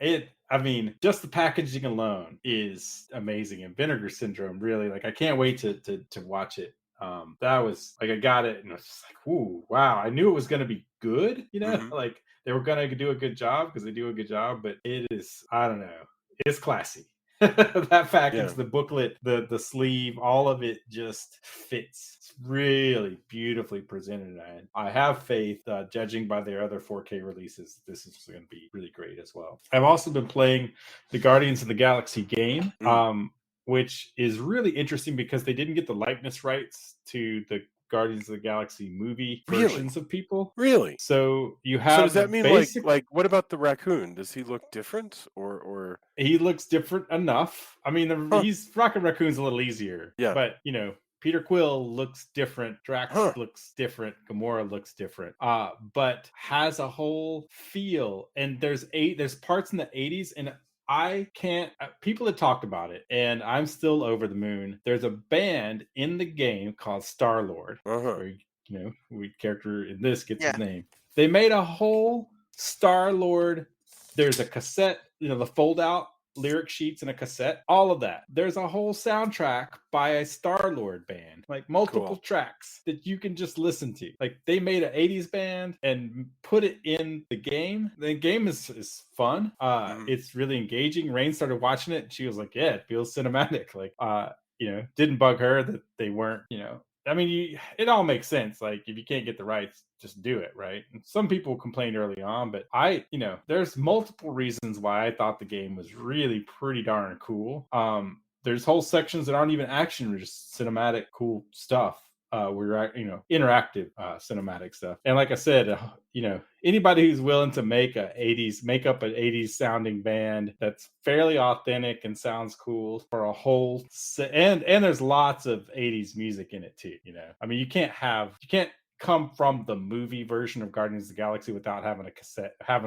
just the packaging alone is amazing. And Vinegar Syndrome, really, like, I can't wait to watch it. That was like, I got it and I was just like, ooh, wow. I knew it was going to be good,
Mhm.
like they were going to do a good job because they do a good job, but it is, I don't know, it's classy. That package,
Yeah.
the booklet, the sleeve, all of it just fits. It's really beautifully presented, and I have faith, judging by their other 4K releases, this is going to be really great as well. I've also been playing the Guardians of the Galaxy game, which is really interesting because they didn't get the likeness rights to the Guardians of the Galaxy movie versions of people.
Really?
So you have
So does that mean like what about the raccoon? Does he look different or
he looks different enough. I mean, he's Rocket Raccoon's a little easier.
Yeah.
But Peter Quill looks different. Drax looks different. Gamora looks different. But has a whole feel. And there's parts in the 80s, and I can't. People had talked about it, and I'm still over the moon. There's a band in the game called Star-Lord, where we character in this gets his name. They made a whole Star-Lord. There's a cassette, the fold-out lyric sheets and a cassette, all of that. There's a whole soundtrack by a Star-Lord band, like multiple tracks that you can just listen to. Like, they made an 80s band and put it in the game. The game is fun. It's really engaging. Rain started watching it and she was like, yeah, it feels cinematic. Like, didn't bug her that they weren't, I mean, it all makes sense. Like, if you can't get the rights, just do it, right? And some people complained early on, but there's multiple reasons why I thought the game was really pretty darn cool. There's whole sections that aren't even action, just cinematic, cool stuff. We're interactive cinematic stuff, and like I said, anybody who's willing to make up an 80s sounding band that's fairly authentic and sounds cool for a whole and there's lots of 80s music in it too. I mean, you can't come from the movie version of Guardians of the Galaxy without having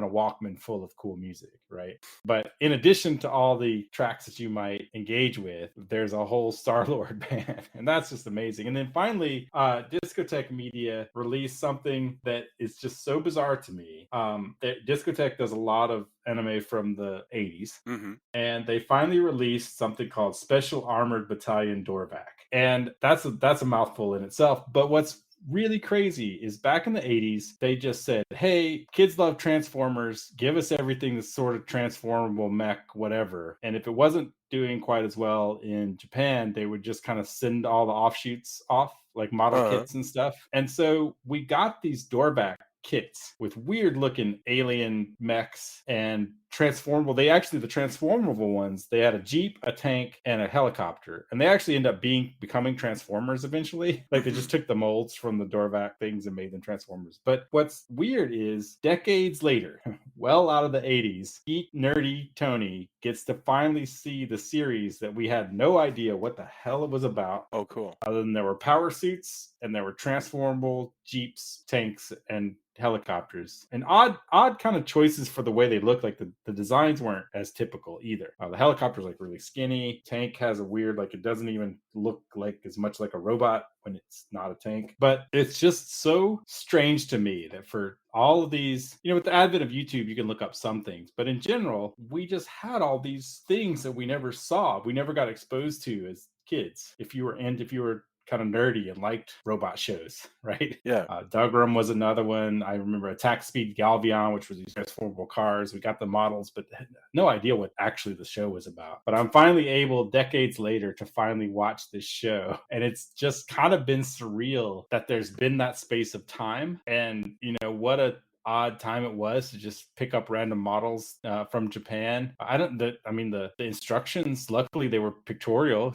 a Walkman full of cool music, right? But in addition to all the tracks that you might engage with, there's a whole Star-Lord band, and that's just amazing. And then finally, Discotech Media released something that is just so bizarre to me. Discotech does a lot of anime from the 80s, and they finally released something called Special Armored Battalion Dorvac, and that's a mouthful in itself. But what's really crazy is back in the 80s, they just said, hey, kids love Transformers, give us everything that's sort of transformable, mech, whatever. And if it wasn't doing quite as well in Japan, they would just kind of send all the offshoots off, like model kits and stuff. And so we got these Dorvac kits with weird looking alien mechs and transformable. The transformable ones, they had a Jeep, a tank, and a helicopter, and they actually end up becoming Transformers eventually. Like, they just took the molds from the Dorvac things and made them Transformers. But what's weird is decades later, well out of the 80s, Geek Nerdy Tony gets to finally see the series that we had no idea what the hell it was about.
Oh, cool.
Other than there were power suits and there were transformable Jeeps, tanks, and helicopters, and odd kind of choices for the way they look. Like, the designs weren't as typical either. The helicopter's like really skinny. Tank has a weird, like, it doesn't even look like as much like a robot when it's not a tank. But it's just so strange to me that for all of these, with the advent of YouTube, you can look up some things, but in general, we just had all these things that we never saw, we never got exposed to as kids. If you were kind of nerdy and liked robot shows, right?
Yeah.
Dougram was another one. I remember Attack Speed Galvion, which was these transformable cars. We got the models, but had no idea what actually the show was about. But I'm finally able, decades later, to finally watch this show. And it's just kind of been surreal that there's been that space of time. And, what a odd time it was to just pick up random models from Japan. The instructions, luckily they were pictorial.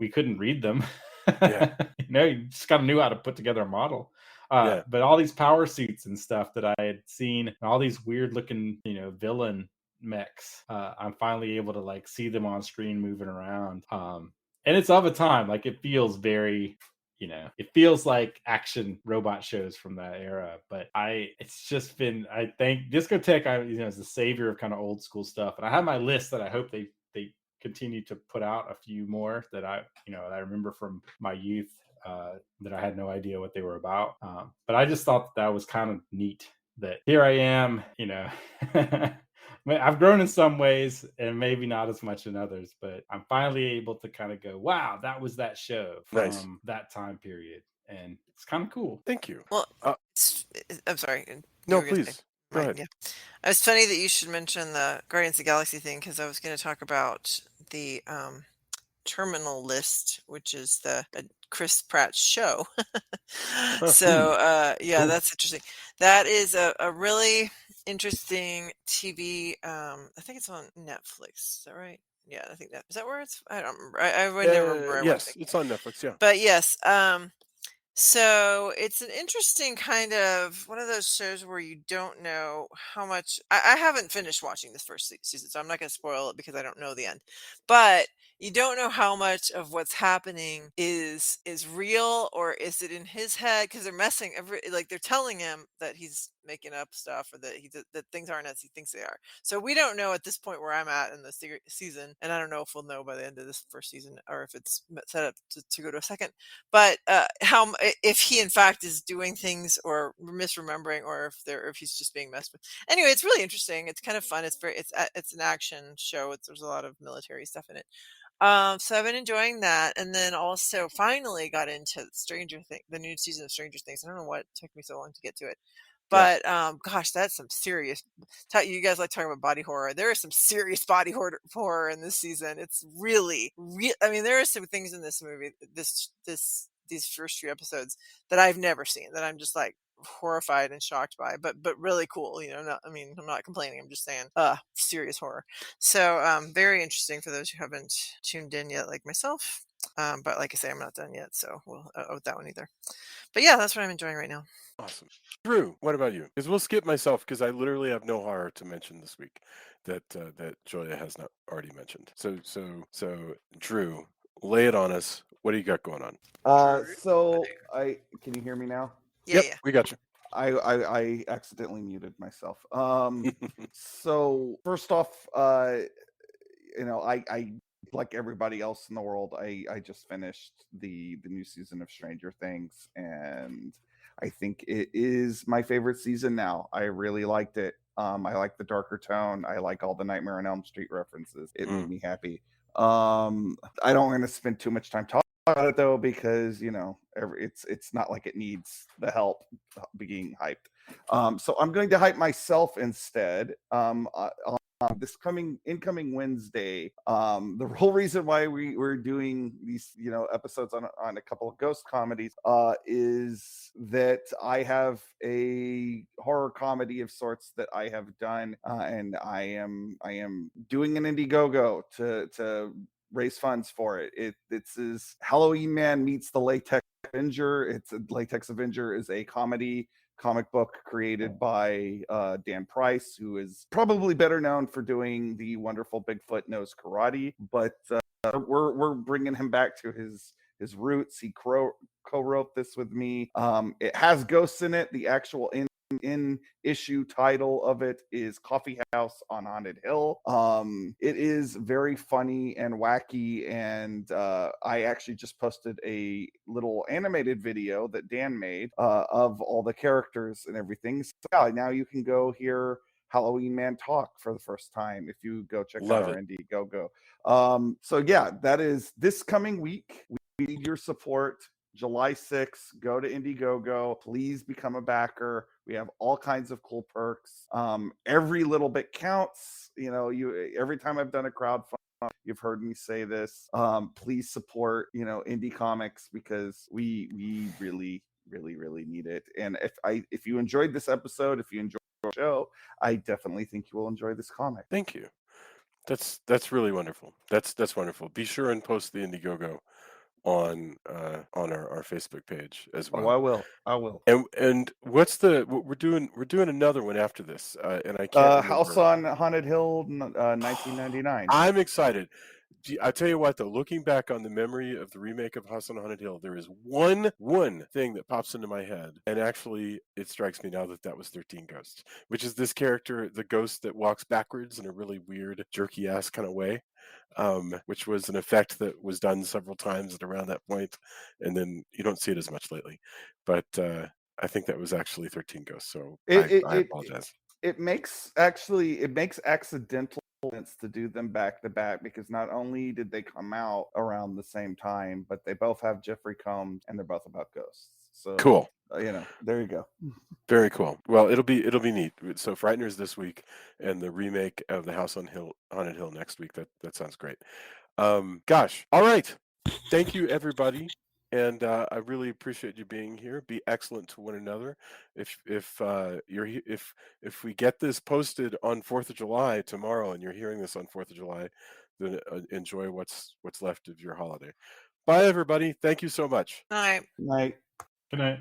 We couldn't read them.
Yeah.
You just kind of knew how to put together a model.
Yeah.
But all these power suits and stuff that I had seen, and all these weird looking, villain mechs, I'm finally able to like see them on screen moving around. And it's of a time, like it feels very, it feels like action robot shows from that era. But it's just been, I think Discotheque, is the savior of kind of old school stuff. And I have my list that I hope they continue to put out a few more that I remember from my youth, that I had no idea what they were about. But I just thought that was kind of neat that here I am, I've grown in some ways and maybe not as much in others, but I'm finally able to kind of go, wow, that was that show from that time period. And it's kind of cool.
Thank you.
Well, I'm sorry.
No, please. Go ahead.
Yeah. It's funny that you should mention the Guardians of the Galaxy thing, because I was going to talk about the Terminal List, which is the Chris Pratt show. So
Cool.
that's interesting. That is a really interesting TV. I think it's on Netflix. Is that right? Yeah, I think is that where it's. I don't remember. I would never remember.
Yes, it's on Netflix. Yeah.
But yes, so it's an interesting kind of one of those shows where you don't know how much. I haven't finished watching this first season, so I'm not going to spoil it because I don't know the end. But you don't know how much of what's happening is real, or is it in his head, because they're messing they're telling him that he's making up stuff, or that things aren't as he thinks they are. So we don't know at this point where I'm at in the season, and I don't know if we'll know by the end of this first season or if it's set up to go to a second. But if he in fact is doing things or misremembering, or if he's just being messed with. Anyway, it's really interesting. It's kind of fun. It's an action show. There's a lot of military stuff in it. So I've been enjoying that, and then also finally got into the new season of Stranger Things. I don't know what took me so long to get to it, but gosh, that's some serious. You guys like talking about body horror? There is some serious body horror in this season. It's really, I mean, there are some things in this movie, these first few episodes, that I've never seen, that I'm just like horrified and shocked by, but really cool. I'm not complaining. I'm just saying, serious horror. So very interesting for those who haven't tuned in yet, like myself. But like I say, I'm not done yet, so we'll with that one either. But yeah, that's what I'm enjoying right now.
Awesome. Drew, what about you? Because we'll skip myself, because I literally have no horror to mention this week that Julia has not already mentioned. So Drew, lay it on us. What do you got going on?
So can you hear me now?
Yeah, we got you.
I accidentally muted myself. So first off, I like everybody else in the world, I just finished the new season of Stranger Things, and I think it is my favorite season now. I really liked it. I like the darker tone. I like all the Nightmare on Elm Street references. It made me happy. I don't want to spend too much time talking about it though, because it's not like it needs the help being hyped. So I'm going to hype myself instead. This incoming Wednesday, the whole reason why we're doing these episodes on a couple of ghost comedies is that I have a horror comedy of sorts that I have done, and I am doing an Indiegogo to raise funds for it. It's Halloween Man meets the Latex Avenger. Latex Avenger is a comic book created by Dan Price, who is probably better known for doing the wonderful Bigfoot Knows Karate, but we're bringing him back to his roots. He co-wrote this with me. It has ghosts in it. The actual in issue title of it is Coffee House on Haunted Hill. It is very funny and wacky, and I actually just posted a little animated video that Dan made of all the characters and everything. So yeah, now you can go hear Halloween Man talk for the first time if you go check out our Indiegogo. So yeah, that is this coming week. We need your support. July 6th, go to Indiegogo. Please become a backer. We have all kinds of cool perks. Every little bit counts. You know, every time I've done a crowdfund, you've heard me say this. Please support, indie comics, because we really, really, really need it. And if you enjoyed this episode, if you enjoyed the show, I definitely think you will enjoy this comic.
Thank you. That's really wonderful. That's wonderful. Be sure and post the Indiegogo on our Facebook page as well.
Oh, I will.
And we're doing another one after this, and I can't remember.
House on Haunted Hill, 1999.
I'm excited. I tell you what, though, looking back on the memory of the remake of House on Haunted Hill, there is one thing that pops into my head, and actually, it strikes me now that was 13 Ghosts, which is this character, the ghost that walks backwards in a really weird, jerky-ass kind of way, which was an effect that was done several times at around that point, and then you don't see it as much lately. But I think that was actually 13 Ghosts, so I apologize.
It makes accidental sense to do them back to back, because not only did they come out around the same time, but they both have Jeffrey Combs and they're both about ghosts. So
cool.
There you go.
Very cool. Well, it'll be neat. So Frighteners this week, and the remake of the House on Haunted Hill next week. That sounds great. Gosh. All right. Thank you, everybody. And I really appreciate you being here. Be excellent to one another. If we get this posted on 4th of July tomorrow, and you're hearing this on 4th of July, then enjoy what's left of your holiday. Bye, everybody. Thank you so much.
Night.
Night.
Good night.